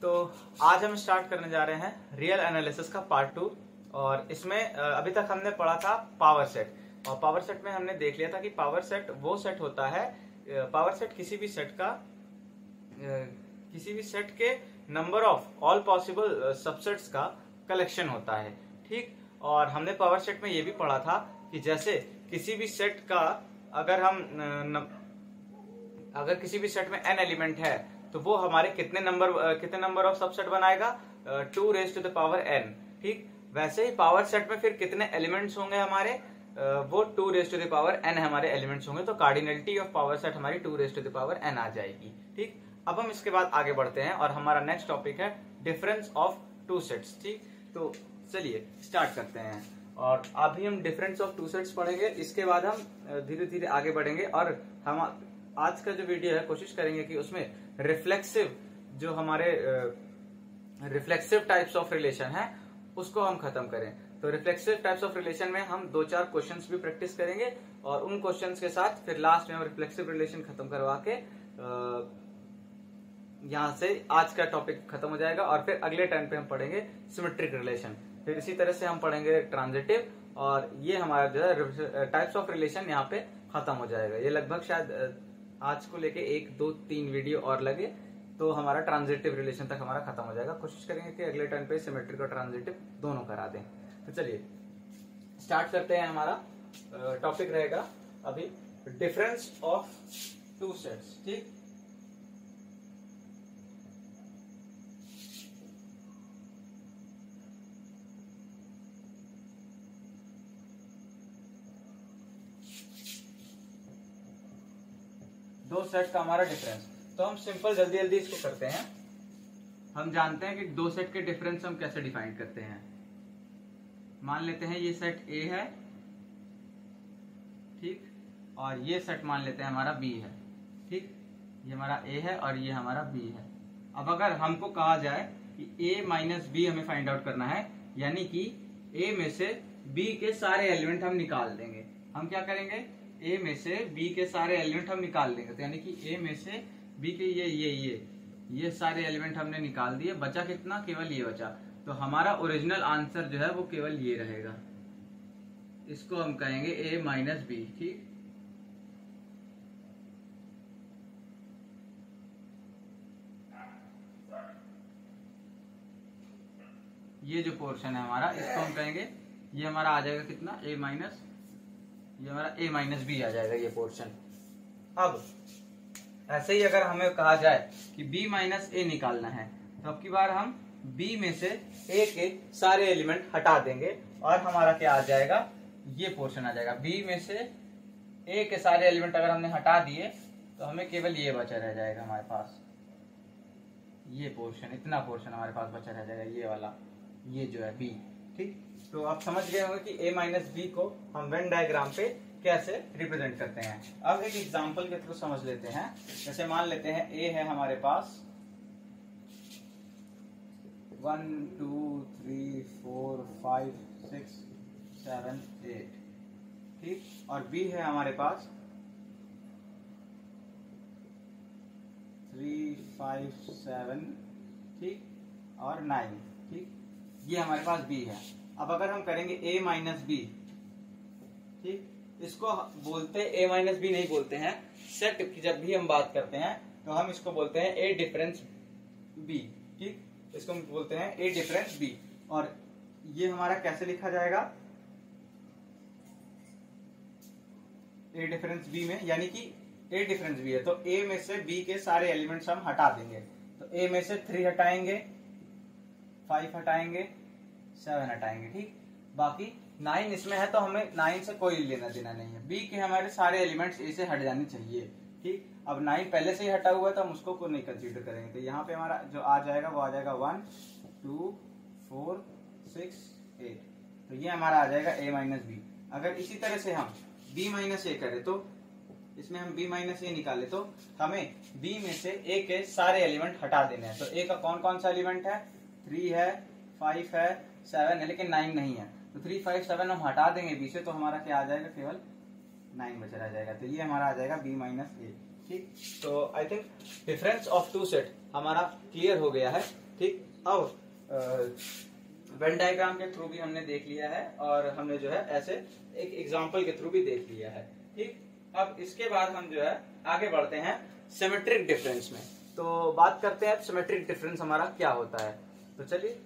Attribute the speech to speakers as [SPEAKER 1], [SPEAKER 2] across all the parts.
[SPEAKER 1] तो आज हम स्टार्ट करने जा रहे हैं रियल एनालिसिस का पार्ट 2। और इसमें अभी तक हमने पढ़ा था पावर सेट। और पावर सेट में हमने देख लिया था कि पावर सेट वो सेट होता है, पावर सेट किसी भी सेट के number of all possible subsets का कलेक्शन होता है। ठीक। और हमने पावर सेट में ये भी पढ़ा था कि जैसे किसी भी सेट का अगर किसी भी सेट में n एलिमेंट है तो वो हमारे कितने नंबर ऑफ सबसेट बनाएगा, 2 raise to the power n। ठीक। वैसे ही पावर सेट में फिर कितने एलिमेंट्स होंगे हमारे, वो 2 raise to the power n हमारे एलिमेंट्स होंगे। तो कार्डिनलिटी ऑफ पावर सेट हमारी 2 raise to the power n आ जाएगी। ठीक। अब हम इसके बाद आगे बढ़ते हैं और हमारा नेक्स्ट टॉपिक है डिफरेंस ऑफ 2 सेट्स। ठीक। तो चलिए स्टार्ट करते हैं। और अभी हम डिफरेंस ऑफ 2 सेट्स पढ़ेंगे, इसके बाद हम धीरे धीरे आगे बढ़ेंगे। और हम आज का जो वीडियो है कोशिश करेंगे कि उसमें जो हमारे रिफ्लेक्सिव टाइप्स ऑफ रिलेशन है उसको हम खत्म करें। तो रिफ्लेक्सिव टाइप्स ऑफ रिलेशन में हम 2-4 क्वेश्चंस भी प्रैक्टिस करेंगे और उन क्वेश्चंस के साथ फिर लास्ट में हम रिफ्लेक्सिव रिलेशन खत्म करवा के यहाँ से आज का टॉपिक खत्म हो जाएगा। और फिर अगले टाइम पे हम पढ़ेंगे सिमेट्रिक रिलेशन। फिर इसी तरह से हम पढ़ेंगे ट्रांजिटिव, और ये हमारा जो है टाइप्स ऑफ रिलेशन यहाँ पे खत्म हो जाएगा। ये लगभग शायद आज को लेके 1, 2, 3 वीडियो और लगे तो हमारा ट्रांजिटिव रिलेशन तक हमारा खत्म हो जाएगा। कोशिश करेंगे कि अगले टाइम पे सिमेट्रिक और ट्रांजिटिव दोनों करा दें। तो चलिए स्टार्ट करते हैं। हमारा टॉपिक रहेगा अभी डिफरेंस ऑफ 2 सेट्स। ठीक। दो सेट का हमारा डिफरेंस, तो हम सिंपल जल्दी जल्दी इसको करते हैं। हम जानते हैं कि 2 सेट के डिफरेंस हम कैसे डिफाइन करते हैं। मान लेते हैं ये सेट A है, ठीक, और ये सेट मान लेते हैं हमारा B है। ठीक। ये हमारा A है और ये हमारा B है। अब अगर हमको कहा जाए कि A माइनस B हमें फाइंड आउट करना है, यानी कि A में से B के सारे एलिमेंट हम निकाल देंगे। हम क्या करेंगे, A में से B के सारे एलिमेंट हम निकाल देंगे। तो यानी कि A में से B के ये सारे एलिमेंट हमने निकाल दिए। बचा कितना, केवल ये बचा। तो हमारा ओरिजिनल आंसर जो है वो केवल ये रहेगा। इसको हम कहेंगे A माइनस B। ठीक। ये जो पोर्शन है हमारा, इसको हम कहेंगे, ये हमारा आ जाएगा कितना, ये हमारा A माइनस B आ जाएगा ये पोर्शन। अब ऐसे ही अगर हमें कहा जाए कि B माइनस A निकालना है, तो अब की बार हम B में से A के सारे एलिमेंट हटा देंगे और हमारा क्या आ जाएगा, ये पोर्शन आ जाएगा। B में से A के सारे एलिमेंट अगर हमने हटा दिए तो हमें केवल ये बचा रह जाएगा हमारे पास, ये पोर्शन, इतना पोर्शन हमारे पास बचा रह जाएगा, ये वाला, ये जो है B। ठीक। तो आप समझ गए होंगे कि A माइनस B को हम वेन डायग्राम पे कैसे रिप्रेजेंट करते हैं। अब एक एग्जांपल के थ्रू समझ लेते हैं। जैसे मान लेते हैं A है हमारे पास 1 2 3 4 5 6 7 8। ठीक। और B है हमारे पास 3 5 7, ठीक, और 9। ठीक। ये हमारे पास B है। अब अगर हम करेंगे A माइनस B, ठीक, इसको बोलते हैं A माइनस B नहीं बोलते हैं, सेट की जब भी हम बात करते हैं तो हम इसको बोलते हैं A डिफरेंस B। ठीक। इसको हम बोलते हैं A डिफरेंस B। और ये हमारा कैसे लिखा जाएगा, A डिफरेंस B में, यानी कि A डिफरेंस B है तो A में से B के सारे एलिमेंट्स हम हटा देंगे। तो A में से 3 हटाएंगे, 5 हटाएंगे, 7 हटाएंगे। ठीक। बाकी 9 इसमें है तो हमें 9 से कोई लेना देना नहीं है। B के हमारे सारे एलिमेंट्स A से हट जाने चाहिए। ठीक। अब 9 पहले से ही हटा हुआ है तो हम उसको को नहीं कंसीडर करेंगे। तो यहाँ पे हमारा जो आ जाएगा वो आ जाएगा 1 2 4 6 8। तो ये हमारा आ जाएगा A माइनस B। अगर इसी तरह से हम B माइनस A करें तो इसमें हम B माइनस A निकाले तो हमें B में से A के सारे एलिमेंट हटा देने हैं। तो A का कौन कौन सा एलिमेंट है, 3 है, 5 है, 7 है, लेकिन 9 नहीं है। तो 3 5 7 हम हटा देंगे B से, तो हमारा क्या आ जाएगा, केवल 9 बचा रह जाएगा। तो ये हमारा आ जाएगा B माइनस A। ठीक। तो I think difference of 2 set हमारा क्लियर हो गया है। ठीक, अब वेन डायग्राम के थ्रू भी हमने देख लिया है और हमने जो है ऐसे एक एग्जांपल के थ्रू भी देख लिया है। ठीक, अब इसके बाद हम जो है आगे बढ़ते हैं सिमेट्रिक डिफरेंस में। तो बात करते हैं सिमेट्रिक डिफरेंस हमारा क्या होता है। तो चलिए,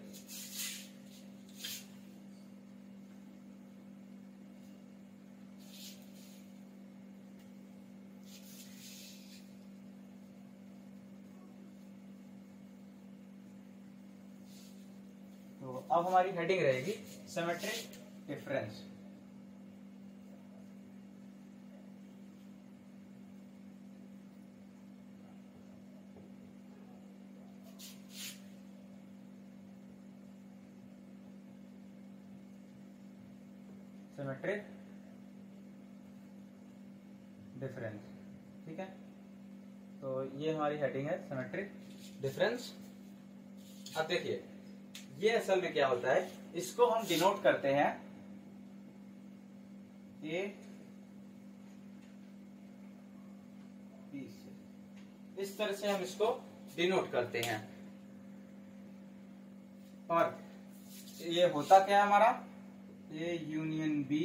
[SPEAKER 1] तो अब हमारी हेडिंग रहेगी सिमेट्रिक डिफरेंस। सिमेट्रिक डिफरेंस, ठीक है। तो ये हमारी हेडिंग है सिमेट्रिक डिफरेंस। अब देखिए, ये असल में क्या होता है, इसको हम डिनोट करते हैं ए बी से, इस तरह से हम इसको डिनोट करते हैं। और ये होता क्या है हमारा, A union B,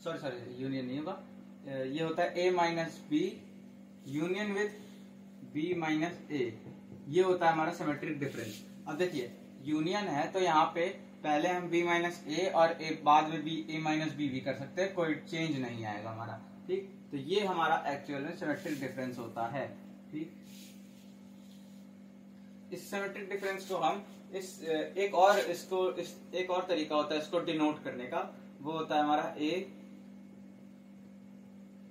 [SPEAKER 1] sorry union नहीं होगा, ये होता है A minus B union with B minus A, ये होता है हमारा सिमेट्रिक डिफरेंस। अब देखिए, यूनियन है तो यहाँ पे पहले हम बी माइनस ए और ए बाद में बी ए माइनस बी भी कर सकते हैं, कोई चेंज नहीं आएगा हमारा। ठीक, तो ये हमारा एक्चुअल में सिमेट्रिक डिफरेंस होता है। ठीक, इस सिमेट्रिक डिफरेंस को हम एक और तरीका होता है इसको डिनोट करने का, वो होता है हमारा ए,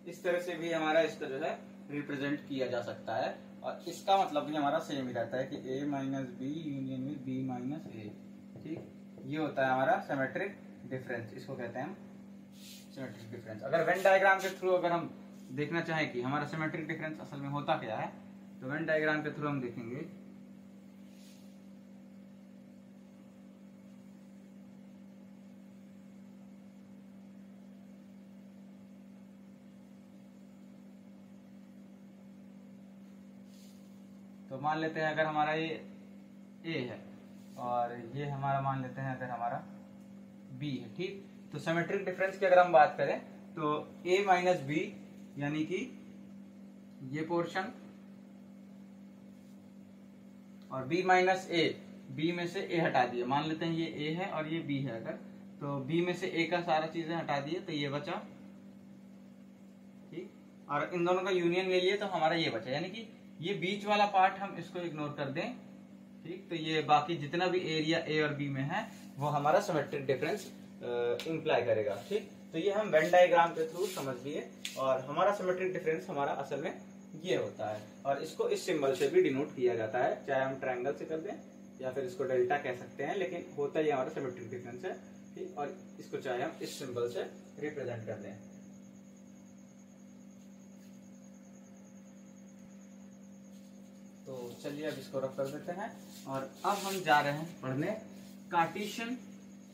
[SPEAKER 1] इस तरह से भी हमारा इसका जो है रिप्रेजेंट किया जा सकता है। और इसका मतलब भी हमारा सेम ही रहता है कि A minus B union with B minus A. ठीक, ये होता है हमारा सिमेट्रिक डिफरेंस, इसको कहते हैं हम सिमेट्रिक डिफरेंस। अगर वेन डायग्राम के थ्रू अगर हम देखना चाहें कि हमारा सिमेट्रिक डिफरेंस असल में होता क्या है, तो वेन डायग्राम के थ्रू हम देखेंगे तो मान लेते हैं अगर हमारा ये ए है और ये हमारा मान लेते हैं अगर हमारा बी है। ठीक, तो सिमेट्रिक डिफरेंस की अगर हम बात करें तो ए माइनस बी यानी कि ये पोर्शन और बी माइनस ए, बी में से ए हटा दिए, मान लेते हैं ये ए है और ये बी है, अगर तो बी में से ए का सारा चीजें हटा दिए तो ये बचा। ठीक, और इन दोनों का यूनियन ले लिए तो हमारा ये बचा, यानी कि ये बीच वाला पार्ट हम इसको इग्नोर कर दें। ठीक, तो ये बाकी जितना भी एरिया ए और बी में है वो हमारा सिमेट्रिक डिफरेंस इंप्लाई करेगा। ठीक, तो ये हम वेन डायग्राम के थ्रू समझ लिए और हमारा सिमेट्रिक डिफरेंस हमारा असल में ये होता है। और इसको इस सिंबल से भी डिनोट किया जाता है, चाहे हम ट्रायंगल से कर दें या फिर इसको डेल्टा कह सकते हैं, लेकिन होता ही हमारा सिमेट्रिक डिफरेंस है। ठीक, और इसको चाहे हम इस सिंबल से रिप्रेजेंट कर दें। तो चलिए अब इसको रख कर देते हैं और अब हम जा रहे हैं पढ़ने कार्टेशियन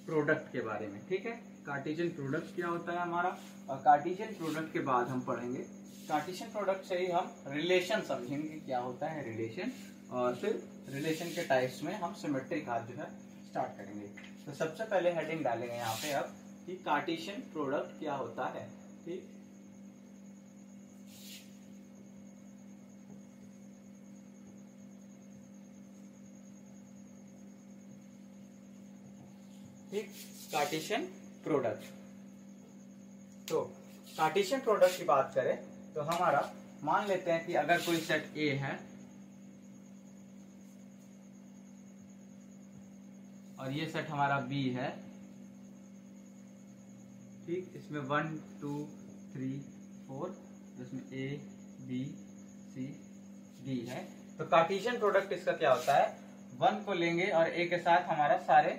[SPEAKER 1] प्रोडक्ट के बारे में। ठीक है, कार्टेशियन प्रोडक्ट क्या होता है हमारा, और कार्टेशियन प्रोडक्ट के बाद हम पढ़ेंगे, कार्टेशियन प्रोडक्ट से ही हम रिलेशन समझेंगे क्या होता है रिलेशन, और फिर रिलेशन के टाइप्स में हम सिमेट्रिक आज जो है स्टार्ट करेंगे। तो सबसे पहले हेडिंग डालेंगे यहाँ पे अब कि कार्टेशियन प्रोडक्ट क्या होता है। ठीक, ठीक, कार्टेशियन प्रोडक्ट। तो कार्टेशियन प्रोडक्ट की बात करें तो हमारा मान लेते हैं कि अगर कोई सेट ए है और ये सेट हमारा बी है। ठीक, इसमें 1 2 3 4, इसमें ए बी सी डी है। तो कार्टेशियन प्रोडक्ट इसका क्या होता है, 1 को लेंगे और ए के साथ हमारा सारे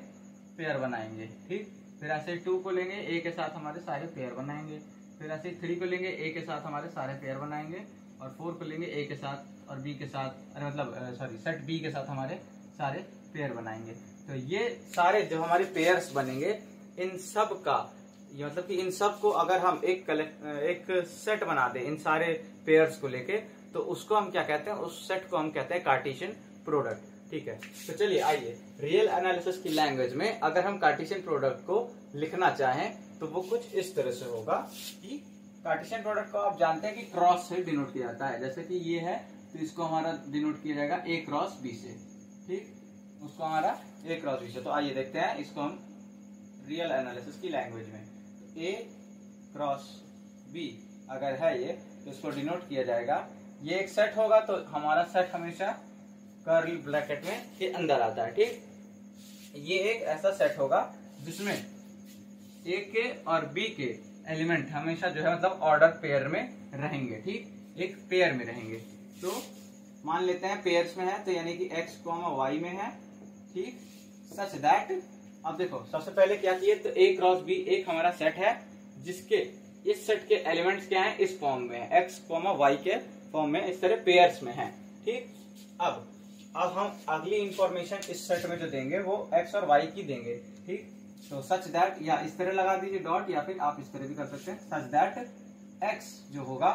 [SPEAKER 1] पेयर बनाएंगे। ठीक, फिर ऐसे 2 को लेंगे, ए के साथ हमारे सारे पेयर बनाएंगे, फिर ऐसे 3 को लेंगे, ए के साथ हमारे सारे पेयर बनाएंगे, और 4 को लेंगे, ए के साथ और बी के साथ, अरे मतलब सॉरी सेट बी के साथ हमारे सारे पेयर बनाएंगे। तो ये सारे जो हमारे पेयर्स बनेंगे इन सब का, ये मतलब कि इन सब को अगर हम एक सेट बना दें इन सारे पेयर्स को लेके, तो उसको हम क्या कहते हैं, उस सेट को हम कहते हैं कार्टेशियन प्रोडक्ट। ठीक है, तो चलिए आइए रियल एनालिसिस की लैंग्वेज में अगर हम कार्टेशियन प्रोडक्ट को लिखना चाहें तो वो कुछ इस तरह से होगा कि कार्टेशियन प्रोडक्ट को आप जानते हैं कि क्रॉस से डिनोट किया जाता है। जैसे कि ये है तो इसको हमारा डिनोट किया जाएगा ए क्रॉस बी से। ठीक, उसको हमारा ए क्रॉस बी से। तो आइए देखते हैं इसको हम रियल एनालिसिस की लैंग्वेज में। ए क्रॉस बी अगर है ये तो इसको डिनोट किया जाएगा, ये एक सेट होगा तो हमारा सेट हमेशा कर्ली ब्रैकेट में के अंदर आता है। ठीक, ये एक ऐसा सेट होगा जिसमें ए के और बी के एलिमेंट हमेशा जो है मतलब ऑर्डर पेयर में रहेंगे। ठीक, एक पेयर में रहेंगे। तो मान लेते हैं पेयर्स में है तो यानी कि x, y में है। ठीक, सच दैट अब देखो सबसे पहले क्या किए तो a क्रॉस b एक हमारा सेट है जिसके इस सेट के एलिमेंट्स क्या हैं, इस फॉर्म में है, x, y के फॉर्म में इस तरह पेयर्स में है। ठीक, अब हम अगली इंफॉर्मेशन इस सेट में जो देंगे वो x और y की देंगे। ठीक, तो सच दैट या इस तरह लगा दीजिए डॉट, या फिर आप इस तरह भी कर सकते हैं, सच दैट x जो होगा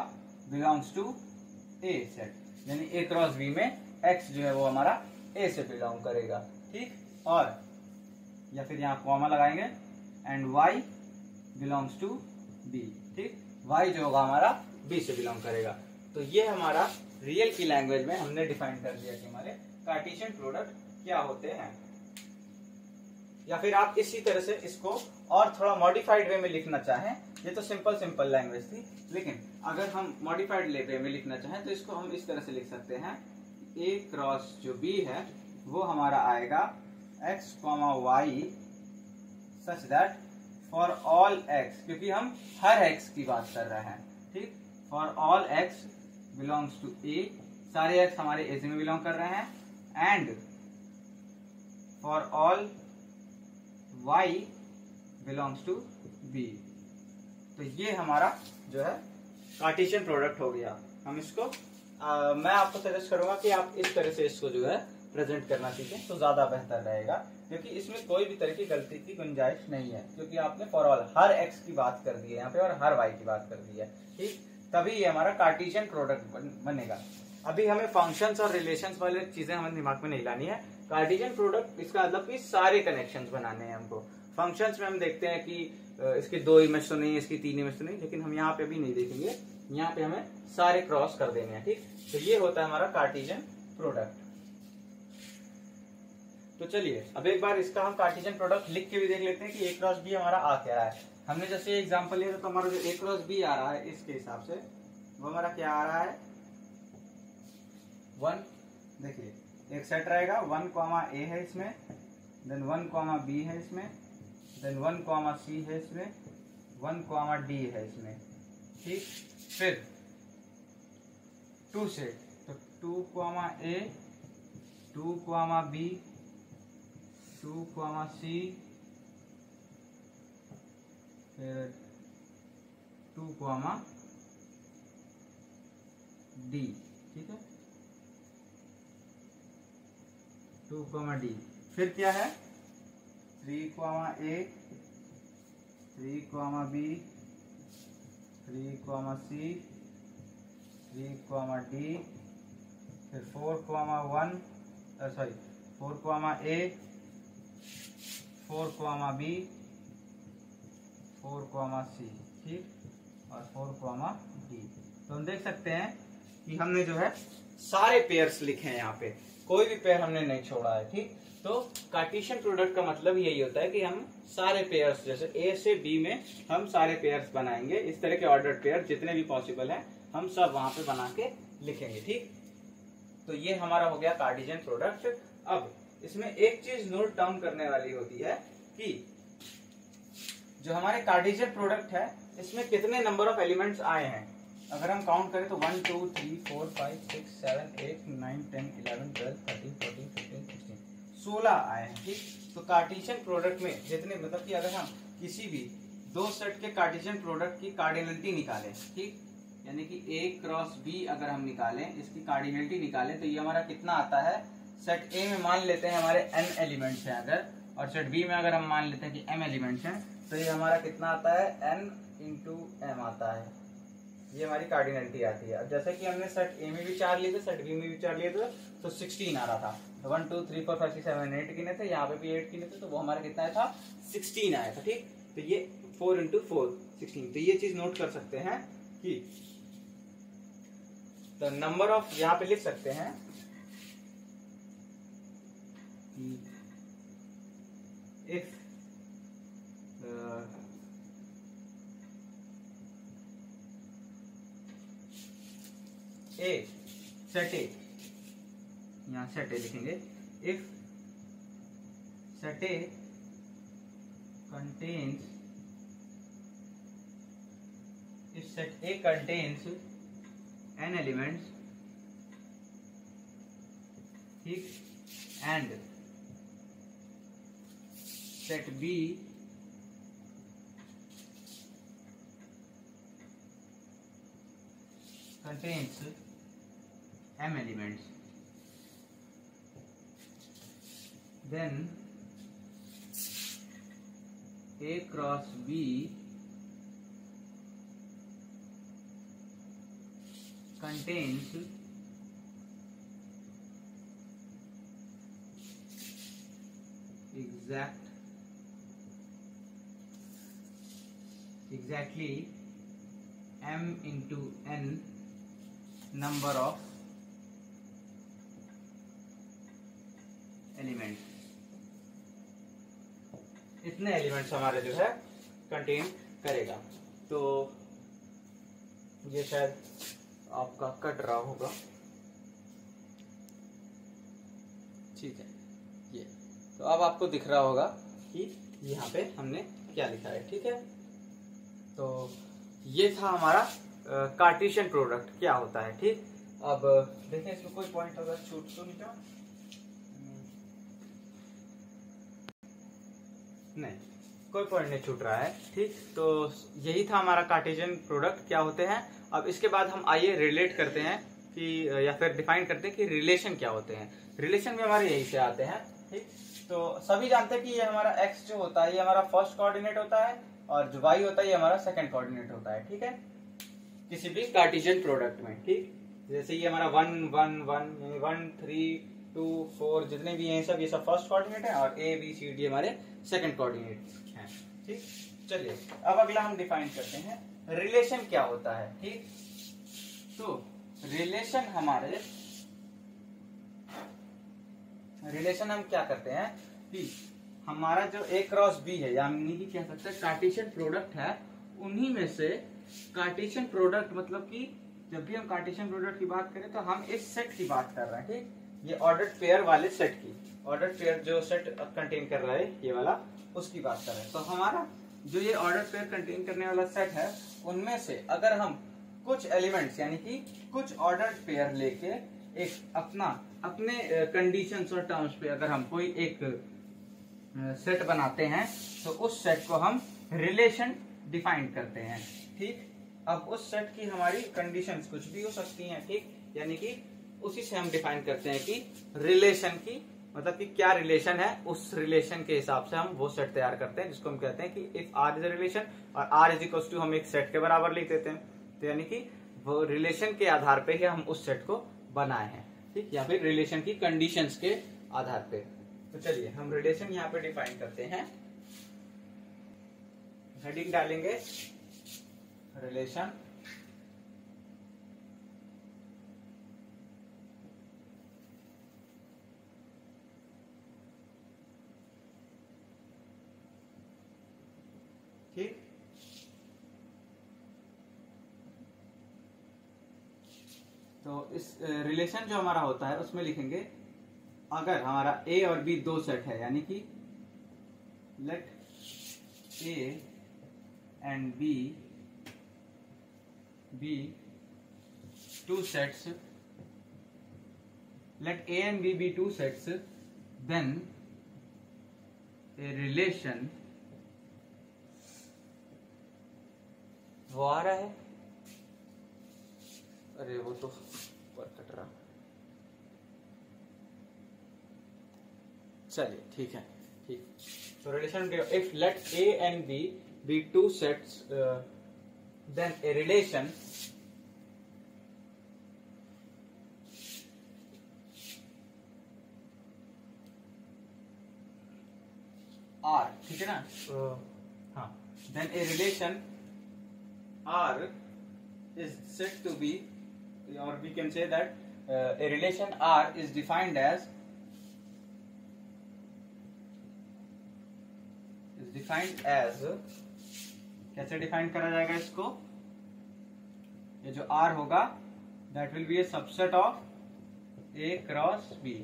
[SPEAKER 1] बिलोंग्स टू a सेट, यानी a क्रॉस b में x जो है वो हमारा a से बिलोंग करेगा। ठीक, और या फिर यहाँ कॉमा लगाएंगे and y belongs to b। ठीक, y जो होगा हमारा b से बिलोंग करेगा। तो ये हमारा रियल की लैंग्वेज में हमने डिफाइन कर दिया कि हमारे कार्टेशियन प्रोडक्ट क्या होते हैं। या फिर आप इसी तरह से इसको और थोड़ा मॉडिफाइड वे में लिखना चाहें, ये तो सिंपल लैंग्वेज थी, लेकिन अगर हम मॉडिफाइड वे में लिखना चाहें तो इसको हम इस तरह से लिख सकते हैं, a क्रॉस जो b है वो हमारा आएगा x, y such that for all x, क्योंकि हम हर x की बात कर रहे हैं। ठीक, for all x belongs to a, सारे x हमारे a में बिलोंग कर रहे हैं, and for all y belongs to b। तो ये हमारा जो है कार्टेशियन प्रोडक्ट हो गया। हम इसको मैं आपको सजेस्ट करूंगा कि आप इस तरह से इसको जो है प्रेजेंट करना सीखें तो ज्यादा बेहतर रहेगा, क्योंकि इसमें कोई भी तरह की गलती की गुंजाइश नहीं है, क्योंकि आपने फॉर ऑल हर x की बात कर दी है यहाँ पे और हर y की बात कर दी है। ठीक, तभी ये हमारा कार्टेशियन प्रोडक्ट बनेगा। अभी हमें फंक्शंस और रिलेशंस वाले चीजें हमें दिमाग में नहीं लानी है। कार्टेशियन प्रोडक्ट इसका मतलब कि सारे कनेक्शंस बनाने हैं हमको। फंक्शंस में हम देखते हैं कि इसके 2 इमेज तो नहीं, इसकी 3 इमेज तो नहीं, लेकिन हम यहाँ पे भी नहीं देखेंगे, यहाँ पे हमें सारे क्रॉस कर देने हैं। ठीक, तो ये होता है हमारा कार्टेशियन प्रोडक्ट। तो चलिए अब एक बार इसका हम कार्टेशियन प्रोडक्ट लिख के भी देख लेते हैं कि a क्रॉस b हमारा आ क्या रहा है। हमने जैसे एग्जांपल लिया तो हमारा जो a क्रॉस b आ रहा है इसके हिसाब से वो हमारा क्या आ रहा है 1। देखिए एक सेट रहेगा 1, a है इसमें, देन 1, b है इसमें, देन 1, c है इसमें, 1, d है इसमें। ठीक, फिर 2 सेट तो 2, a, 2, b, 2, c, फिर 2, d। ठीक है, 2, d। फिर क्या है 3, a, 3, b, 3, c, 3, d, फिर 4, 1 सॉरी 4, a, 4, b, 4, c। ठीक, और 4, d। तो हम देख सकते हैं कि हमने जो है सारे पेयर्स लिखे हैं, यहाँ पे कोई भी पेयर हमने नहीं छोड़ा है। ठीक, तो कार्टेशियन प्रोडक्ट का मतलब यही होता है कि हम सारे पेयर्स जैसे a से b में हम सारे पेयर्स बनाएंगे, इस तरह के ऑर्डर्ड पेयर जितने भी पॉसिबल हैं हम सब वहां पे बना के लिखेंगे। ठीक, तो ये हमारा हो गया कार्टेशियन प्रोडक्ट। अब इसमें एक चीज नोट डाउन करने वाली होती है कि जो हमारे कार्टेशियन प्रोडक्ट है इसमें कितने नंबर ऑफ एलिमेंट्स आए हैं। अगर हम काउंट करें तो 1, 2, 3, 4, 5, 6, 7, 8, 9, 10, 11, 12, 13, 14, 15, 16, 16 आए हैं। ठीक, तो कार्टेशियन प्रोडक्ट में जितने मतलब कि अगर हम किसी भी 2 सेट के कार्टेशियन प्रोडक्ट की कार्डिनलिटी निकालें, ठीक, यानी कि a क्रॉस b अगर हम निकालें, इसकी कार्डिनलिटी निकालें तो ये हमारा कितना आता है। सेट a में मान लेते हैं हमारे n एलिमेंट्स हैं अगर, और सेट b में अगर हम मान लेते हैं कि m एलिमेंट्स हैं, तो ये हमारा कितना आता है n × m आता है। ये हमारी कार्डिनलिटी आती है। अब जैसे कि हमने सेट ए में भी 4 लिए थे, सेट बी में भी 4 लिए थे, तो 16 आ रहा था। 1 2 3 4 5 6 7 8 गिने थे, यहाँ पे भी 8 गिने थे, तो वो हमारा कितना आया था, 16 आया था। ठीक, तो ये 4 इंटू 4 16। तो ये चीज नोट कर सकते हैं कि द नंबर ऑफ, यहाँ पे लिख सकते हैं इफ ए सेट ए, यहाँ सेट ए लिखेंगे, if set A contains, if set A contains n elements, ठीक, and set B contains m elements, then A cross B contains exactly m into n number of elements। इतने elements हमारे जो है contain करेगा। तो ये शायद आपका कट रहा होगा, ठीक है। ये तो अब आपको दिख रहा होगा कि यहाँ पे हमने क्या लिखा है, ठीक है। तो ये था हमारा कार्टेशियन प्रोडक्ट क्या होता है, ठीक। अब देखें इसमें कोई पॉइंट अगर छूट तो नहीं, कोई पॉइंट नहीं छूट रहा है, ठीक। तो यही था हमारा कार्टेशियन प्रोडक्ट क्या होते हैं। अब इसके बाद हम आइए रिलेट करते हैं कि, या फिर डिफाइन करते हैं कि रिलेशन क्या होते हैं। रिलेशन में हमारे यही से आते हैं, ठीक। तो सभी जानते हैं कि ये हमारा x जो होता है ये हमारा फर्स्ट कोऑर्डिनेट होता है, और जो y होता है ये हमारा सेकंड कोऑर्डिनेट होता है, ठीक है, किसी भी कार्टेशियन प्रोडक्ट में, ठीक। जैसे ये हमारा 1 1 1 1 3 2 4 जितने भी हैं सब, ये सब फर्स्ट कोऑर्डिनेट है, और a b c d हमारे सेकंड कोऑर्डिनेट हैं, ठीक। चलिए अब अगला हम डिफाइन करते हैं रिलेशन क्या होता है, ठीक। तो रिलेशन हम क्या करते हैं कि हमारा जो a क्रॉस b है, यानी कि कह सकते हैं कार्टेशियन प्रोडक्ट है, उन्हीं में से कार्टेशियन प्रोडक्ट, मतलब कि जब भी हम कार्टेशियन प्रोडक्ट की बात करें तो हम इस सेट की बात कर रहे हैं, ठीक। ये ऑर्डर्ड पेयर वाले सेट की, ऑर्डर्ड पेयर जो सेट कंटेन कर रहा है ये वाला, उसकी बात कर रहे हैं। तो हमारा जो ये ऑर्डर्ड पेयर कंटेन करने वाला सेट है, उनमें से अगर हम कुछ एलिमेंट्स यानी कि कुछ ऑर्डर्ड पेयर लेके एक अपने कंडीशंस और टर्म्स पे अगर हम कोई एक सेट बनाते हैं, तो उस सेट को हम रिलेशन डिफाइन करते हैं, ठीक। अब उस सेट की हमारी कंडीशंस कुछ भी हो सकती हैं, ठीक, यानी कि उसी से हम डिफाइन करते हैं कि रिलेशन की, मतलब कि क्या रिलेशन है, उस रिलेशन के हिसाब से हम वो सेट तैयार करते हैं, जिसको हम कहते हैं कि if R is a relation, और आर इज इक्वल टू हम एक सेट के बराबर लिख देते हैं। तो यानी कि वो रिलेशन के आधार पे ही हम उस सेट को बनाए हैं, ठीक, या फिर रिलेशन की कंडीशंस के आधार पे। तो चलिए हम रिलेशन यहाँ पे डिफाइन करते हैं। हेडिंग डालेंगे रिलेशन, ठीक। तो इस रिलेशन जो हमारा होता है उसमें लिखेंगे, अगर हमारा ए और बी दो सेट है, यानी कि let A and B be two sets, let A and B be two sets, then a relation, वो आ रहा है, अरे वो तो पर कट रहा, चलिए ठीक है, ठीक। तो relation if late A and B be two sets, then a relation R, ठीक है ना? तो हाँ, then a relation R is said to be, or we can say that a relation R is defined as कैसे define करा जाएगा इसको? ये जो R होगा that will be a subset of A cross B।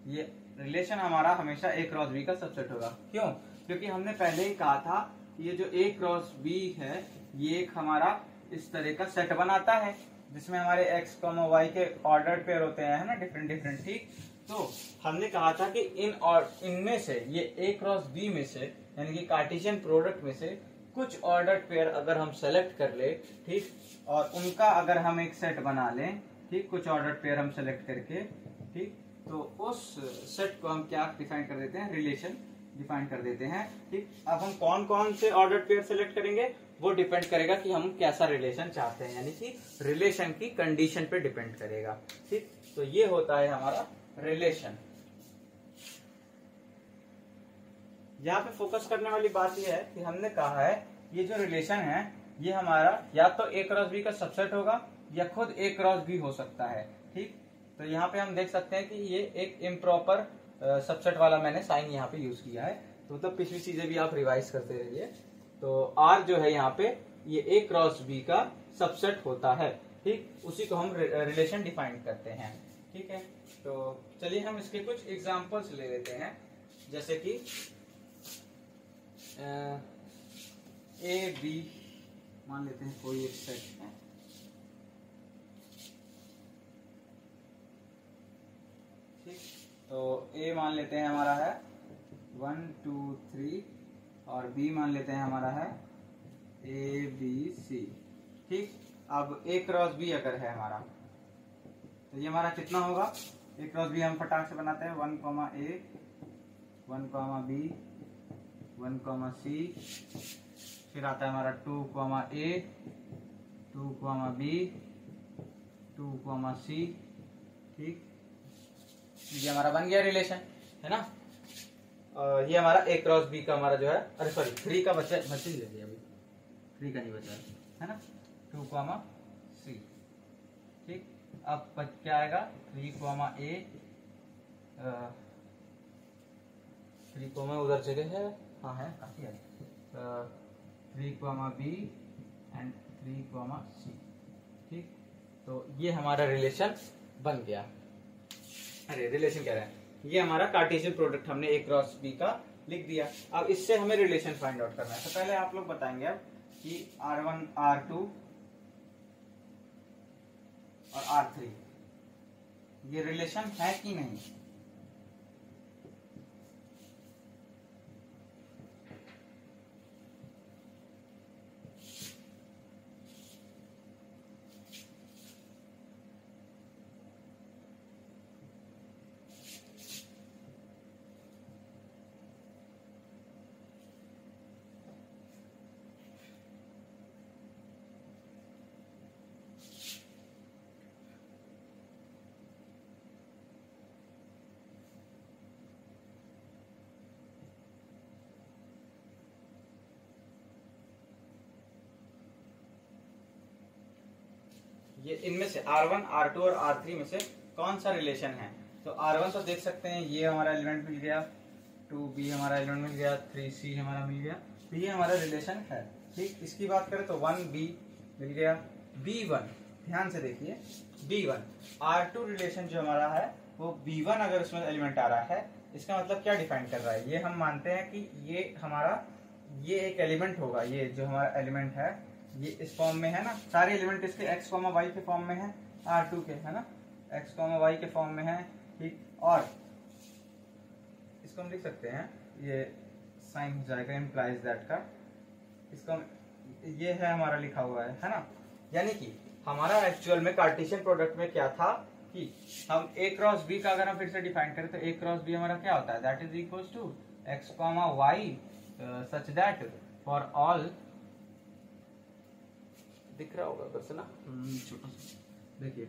[SPEAKER 1] ये रिलेशन हमारा हमेशा A क्रॉस B का सबसेट होगा। क्यों? क्योंकि हमने पहले ही कहा था कि ये जो A क्रॉस B है ये एक हमारा इस तरह का सेट बनाता है जिसमें हमारे x, y के ऑर्डर्ड पेयर होते हैं, है ना, डिफरेंट डिफरेंट, ठीक। तो हमने कहा था कि इनमें से ये A क्रॉस B में से यानी कि कार्टेशियन प्रोडक्ट में से कुछ ऑर्डर्ड पेयर अगर हम सेलेक्ट कर ले, ठीक, और उनका अगर हम एक सेट बना लें, ठीक, कुछ ऑर्डर्ड पेयर हम सेलेक्ट करके, ठीक, तो उस सेट को हम क्या डिफाइन कर देते हैं? रिलेशन डिफाइन कर देते हैं, ठीक। अब हम कौन कौन से ऑर्डर्ड पेयर सेलेक्ट करेंगे वो डिपेंड करेगा कि हम कैसा रिलेशन चाहते हैं, यानी कि रिलेशन की कंडीशन पे डिपेंड करेगा, ठीक। तो ये होता है हमारा रिलेशन। यहाँ पे फोकस करने वाली बात यह है कि हमने कहा है ये जो रिलेशन है ये हमारा या तो A क्रॉस B का सबसेट होगा या खुद A क्रॉस B हो सकता है, ठीक। तो यहाँ पे हम देख सकते हैं कि ये एक इम्प्रॉपर सबसेट वाला मैंने साइन यहाँ पे यूज किया है, तो पिछली चीजें भी आप रिवाइज करते रहिए। तो R जो है यहाँ पे ये A क्रॉस B का सबसेट होता है, ठीक, उसी को हम रिलेशन डिफाइन करते हैं, ठीक है। तो चलिए हम इसके कुछ एग्जांपल्स ले लेते हैं, जैसे कि A B मान लेते हैं कोई एक सेट है, ठीक। तो A मान लेते हैं हमारा है 1 2 3 और B मान लेते हैं हमारा है A B C, ठीक। अब A क्रॉस B अगर है हमारा तो ये हमारा कितना होगा? A क्रॉस B हम फटाक से बनाते हैं 1 A 1 B 1 C, फिर आता है हमारा 2 A 2 B 2 C, ठीक। ये हमारा बन गया रिलेशन, है ना। ये हमारा A क्रॉस B का हमारा जो है, अरे सॉरी 3 का बच्चे ले लिया अभी, 3 का नहीं बचा है ना, 2 C, ठीक। अब क्या आएगा? 3 A 3 उधर जगह है, हाँ है काफी है, 3 B एंड 3 C, ठीक। तो ये हमारा रिलेशन बन गया। अरे रिलेशन कह रहे हैं, ये हमारा कार्टेशियन प्रोडक्ट हमने A क्रॉस B का लिख दिया। अब इससे हमें रिलेशन फाइंड आउट करना है। तो पहले आप लोग बताएंगे अब कि R1 R2 और R3 ये रिलेशन है कि नहीं? ये इनमें से R1 R2 और R3 में से कौन सा रिलेशन है? तो R1 तो देख सकते हैं ये हमारा एलिमेंट मिल गया, 2B हमारा एलिमेंट मिल गया, 3C हमारा मिल गया, तो ये हमारा रिलेशन है, ठीक। इसकी बात करें तो 1B मिल गया, B1 ध्यान से देखिए, B1 R2 रिलेशन जो हमारा है वो B1 अगर उसमें एलिमेंट आ रहा है, इसका मतलब क्या डिफाइन कर रहा है? ये हम मानते हैं कि ये हमारा ये एक एलिमेंट होगा, ये जो हमारा एलिमेंट है ये इस फॉर्म में है ना, सारे एलिमेंट इसके x, y के फॉर्म में है, R2 के, है ना, x, y के फॉर्म में है, ठीक। और इसको हम लिख सकते हैं, ये साइन हो जाएगा इम्प्लाइज दैट का, इसको ये है हमारा लिखा हुआ है ना। यानी कि हमारा एक्चुअल में कार्टेशियन प्रोडक्ट में क्या था कि हम A क्रॉस B का अगर हम फिर से डिफाइन करें तो A क्रॉस B हमारा क्या होता है? That is equals to x, y such that for all, दिख रहा होगा बस ना, छोटा सा देखिए,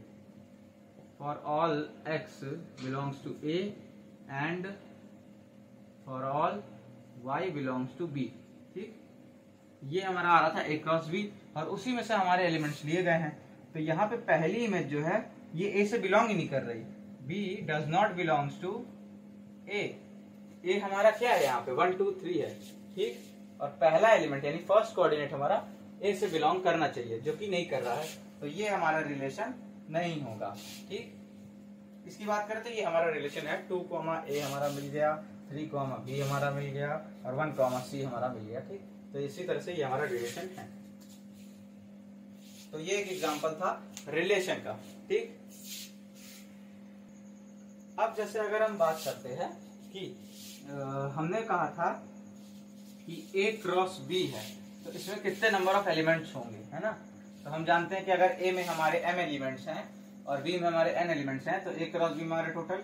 [SPEAKER 1] for all x belongs to A and for all y belongs to b। ठीक, ये हमारा आ रहा था a क्रॉस b और उसी में से हमारे एलिमेंट्स लिए गए हैं। तो यहाँ पे पहली इमेज जो है ये a से बिलोंग ही नहीं कर रही, b does not belongs to a। a हमारा क्या है यहाँ पे 1 2 3 है। ठीक, और पहला एलिमेंट यानी फर्स्ट कोऑर्डिनेट हमारा a से बिलोंग करना चाहिए, जो कि नहीं कर रहा है, तो ये हमारा रिलेशन नहीं होगा। ठीक, इसकी बात करें तो ये हमारा रिलेशन है 2, a हमारा मिल गया, 3, b हमारा मिल गया और 1, c हमारा मिल गया। ठीक, तो इसी तरह से ये हमारा रिलेशन है। तो ये एक एग्जांपल था रिलेशन का। ठीक, अब जैसे अगर हम बात करते हैं कि हमने कहा था कि a क्रॉस b है, तो इसमें कितने नंबर ऑफ एलिमेंट्स होंगे, है ना। तो हम जानते हैं कि अगर a में हमारे m एलिमेंट्स हैं और b में हमारे n एलिमेंट्स हैं, तो a क्रॉस b में हमारे टोटल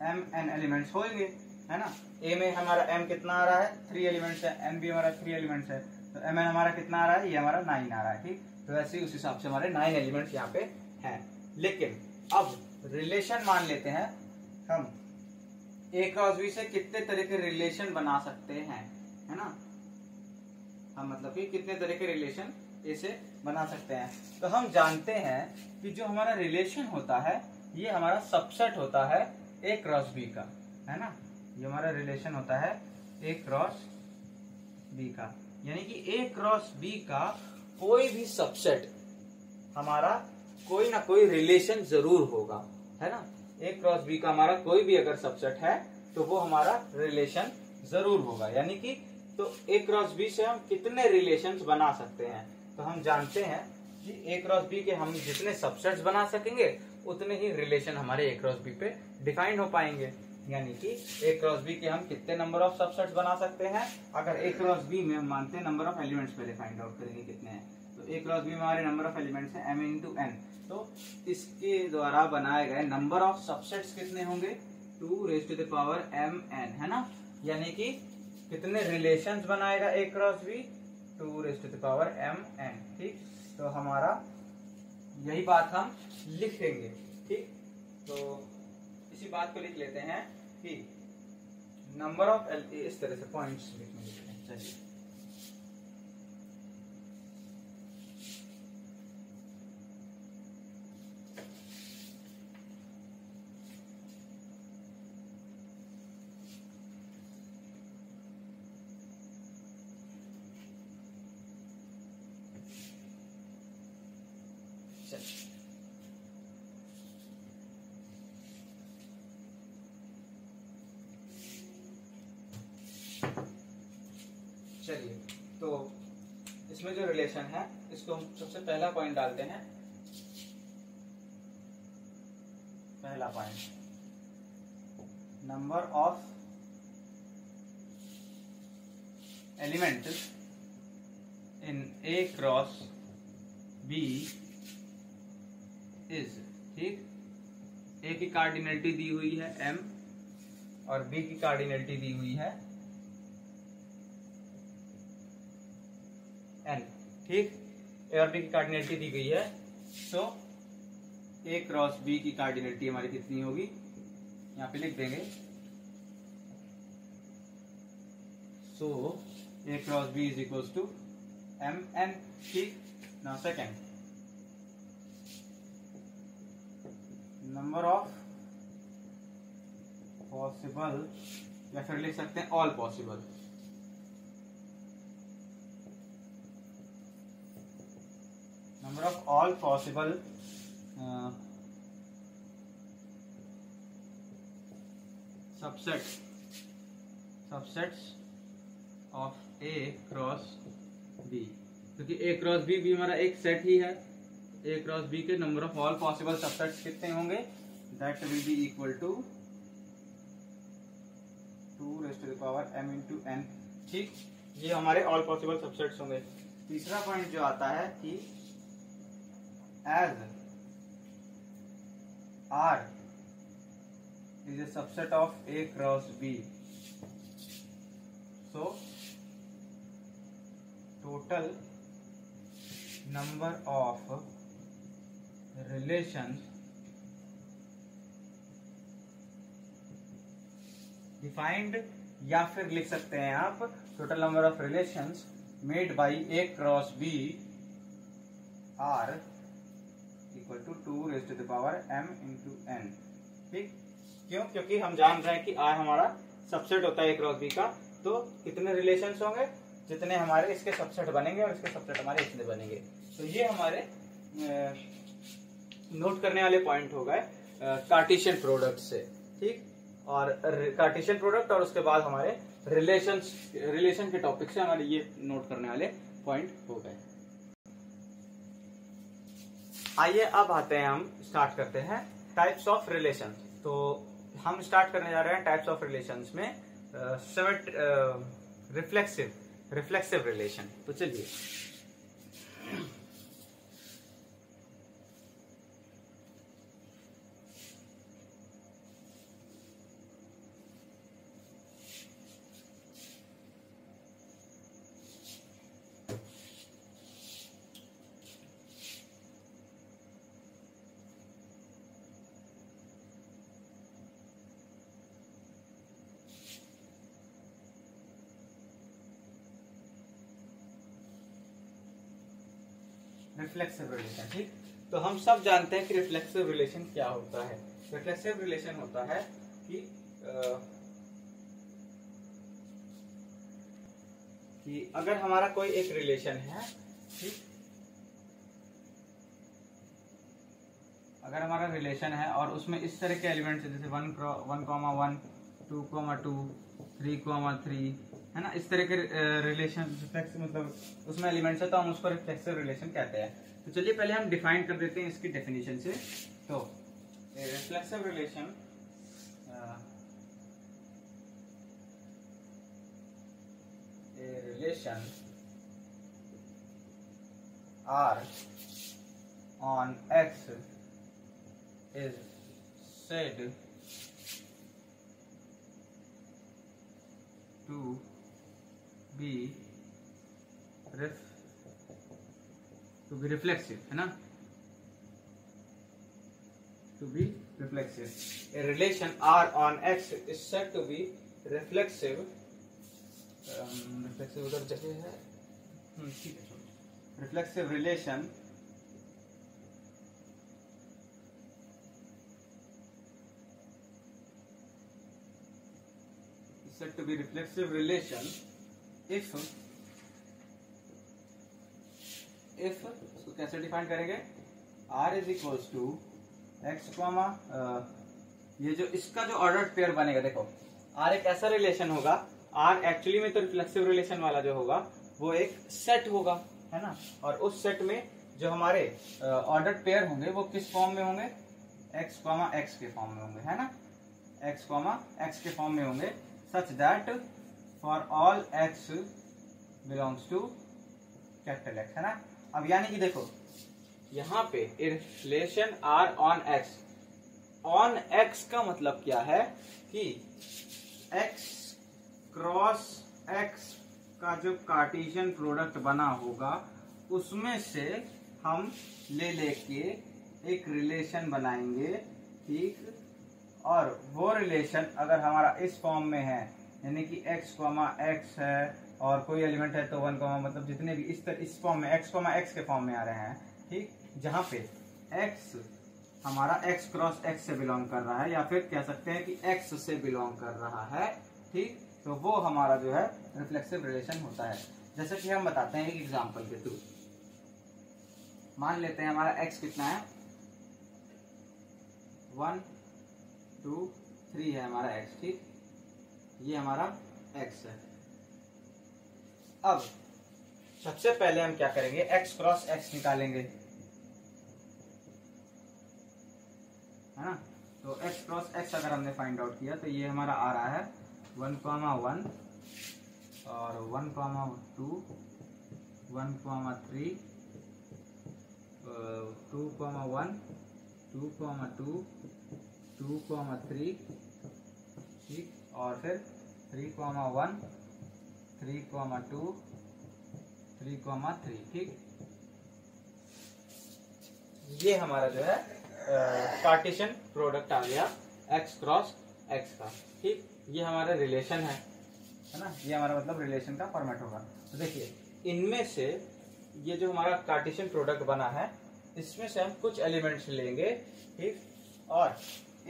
[SPEAKER 1] m n एलिमेंट्स होंगे, है ना। a में हमारा m कितना आ रहा है 3 एलिमेंट्स है, m भी हमारा 3 एलिमेंट्स है, तो mn हमारा कितना आ रहा है, ये हमारा 9 आ रहा है। ठीक, तो वैसे ही उस हिसाब से हमारे 9 एलिमेंट्स यहाँ पे हैं। लेकिन अब रिलेशन मान लेते हैं हम a क्रॉस b से कितने तरह के रिलेशन बना सकते हैं, है ना। हम मतलब कि कितने तरह के रिलेशन a से बना सकते हैं। तो हम जानते हैं कि जो हमारा रिलेशन होता है ये हमारा सबसेट होता है a क्रॉस b का, है ना। ये हमारा रिलेशन होता है a क्रॉस b का, यानी कि a क्रॉस b का कोई भी सबसेट हमारा कोई ना कोई रिलेशन जरूर होगा, है ना। a क्रॉस b का हमारा कोई भी अगर सबसेट है तो वो हमारा रिलेशन जरूर होगा, यानी कि तो a क्रॉस b से हम कितने रिलेशंस बना सकते हैं। तो हम जानते हैं कि a क्रॉस b के हम जितने सबसेट्स बना सकेंगे उतने ही रिलेशन हमारे a क्रॉस b पे डिफाइन हो पाएंगे, यानी कि a क्रॉस b के हम कितने नंबर ऑफ सबसेट्स बना सकते हैं। अगर a क्रॉस b में हम मानते हैं नंबर ऑफ एलिमेंट्स पहले फाइंड आउट करेंगे कितने हैं, तो a क्रॉस b में हमारे नंबर ऑफ एलिमेंट्स हैं m इंटू n, तो इसके द्वारा बनाए गए नंबर ऑफ सबसेट्स कितने होंगे 2 raise to the power mn, है ना। यानी कि कितने रिलेशंस बनाएगा a cross b 2 raise to the power mn। ठीक, तो हमारा यही बात हम लिख देंगे। ठीक, तो इसी बात को लिख लेते हैं कि नंबर ऑफ इस तरह से पॉइंट्स लिखने लिखते हैं। चलिए, चलिए तो इसमें जो रिलेशन है इसको हम सबसे पहला पॉइंट डालते हैं। पहला point, number of element in a cross b is. ठीक, a की कार्डिनलिटी दी हुई है m और b की कार्डिनलिटी दी हुई है n। ठीक, a और b की कार्डिनलिटी दी गई है, सो a क्रॉस b की कार्डिनलिटी हमारी कितनी होगी, यहाँ पे लिख देंगे। So a cross b is equal to mn। ठीक, now second, number of possible, या फिर लिख सकते हैं all possible, number of all possible subsets of a cross b, क्योंकि a क्रॉस b भी हमारा एक सेट ही है। a क्रॉस b के number of all possible subsets कितने होंगे, that will be equal to 2 raise to the power m into n। ठीक, ये हमारे ऑल पॉसिबल सबसेट्स होंगे। तीसरा पॉइंट जो आता है कि as R is a subset of A cross B, so total number of relations defined या फिर लिख सकते हैं आप total number of relations made by A cross B are equal to 2m into n। ठीक, क्यों? क्योंकि हम जान रहे हैं कि आर हमारा सबसेट होता है ए क्रॉस बी का, तो कितने रिलेशंस होंगे? जितने हमारे इसके सबसेट बनेंगे और इसके सबसेट हमारे इतने बनेंगे। तो ये हमारे नोट करने वाले पॉइंट हो गए कार्टेशियन प्रोडक्ट से। ठीक, और कार्टेशियन प्रोडक्ट और उसके बाद हमारे रिलेशन के टॉपिक से हमारे ये नोट करने वाले पॉइंट हो गए। आइए अब आते हैं, हम स्टार्ट करते हैं टाइप्स ऑफ रिलेशन। तो हम स्टार्ट करने जा रहे हैं टाइप्स ऑफ रिलेशंस में रिफ्लेक्सिव रिलेशन। तो चलिए, रिफ्लेक्सिव रिलेशन। ठीक, तो हम सब जानते हैं कि रिफ्लेक्सिव रिलेशन क्या होता है। रिफ्लेक्सिव रिलेशन होता है कि अगर हमारा कोई एक रिलेशन है, ठीक, अगर हमारा रिलेशन है और उसमें इस तरह के एलिमेंट्स जैसे 1, 1, 2, 2, 3, है ना, इस तरह के रिलेशन मतलब उसमें एलिमेंट्स है, तो हम उसको रिफ्लेक्सिव रिलेशन कहते हैं। तो चलिए पहले हम डिफाइन कर देते हैं इसकी डेफिनेशन से। तो reflexive relation relation R on X is said to be reflexive, है ना, to be reflexive। A relation R on X is said to be reflexive। reflexive उधर जगह है, ठीक है। reflexive relation said to be reflexive relation if इसको कैसे define करेंगे? R is equals to x comma ये जो इसका जो ऑर्डर पेयर बनेगा, देखो R एक ऐसा रिलेशन होगा, R एक्चुअली में तो रिफ्लेक्सिव रिलेशन वाला जो होगा वो एक सेट होगा, है ना, और उस सेट में जो हमारे ऑर्डर पेयर होंगे वो किस फॉर्म में होंगे? x कॉमा x के फॉर्म में होंगे, है ना, x कॉमा x के फॉर्म में होंगे, such that for all x belongs to capital X, है ना। अब यानी कि देखो यहाँ पे relation R on X, on X का मतलब क्या है कि X क्रॉस X का जो कार्टेशियन प्रोडक्ट बना होगा उसमें से हम ले लेके एक रिलेशन बनाएंगे। ठीक, और वो रिलेशन अगर हमारा इस फॉर्म में है, यानी कि x कॉमा x है और कोई एलिमेंट है तो 1 कॉमा, मतलब जितने भी इस फॉर्म में x कॉमा x के फॉर्म में आ रहे हैं, ठीक, जहाँ पे x हमारा x क्रॉस x से बिलोंग कर रहा है या फिर कह सकते हैं कि x से बिलोंग कर रहा है, ठीक, तो वो हमारा जो है रिफ्लेक्सिव रिलेशन होता है। जैसे कि हम बताते हैं एक एग्जाम्पल के थ्रू। मान लेते हैं हमारा x कितना है, 1, 2, 3 है हमारा x, ठीक, ये हमारा x है। अब सबसे पहले हम क्या करेंगे? x क्रॉस x निकालेंगे, है ना। तो x क्रॉस x अगर हमने फाइंड आउट किया तो ये हमारा आ रहा है 1,1 और 1,2, 1,3, 2,1, 2,2, 2,3, ठीक, और फिर 3,1, 3,2, 3,3, ठीक। ये हमारा जो है कार्टेशियन प्रोडक्ट आ गया x क्रॉस x का, ठीक। ये हमारा रिलेशन है, है ना, ये हमारा मतलब रिलेशन का फॉर्मेट होगा। तो देखिए इनमें से ये जो हमारा कार्टेशियन प्रोडक्ट बना है इसमें से हम कुछ एलिमेंट्स लेंगे, ठीक, और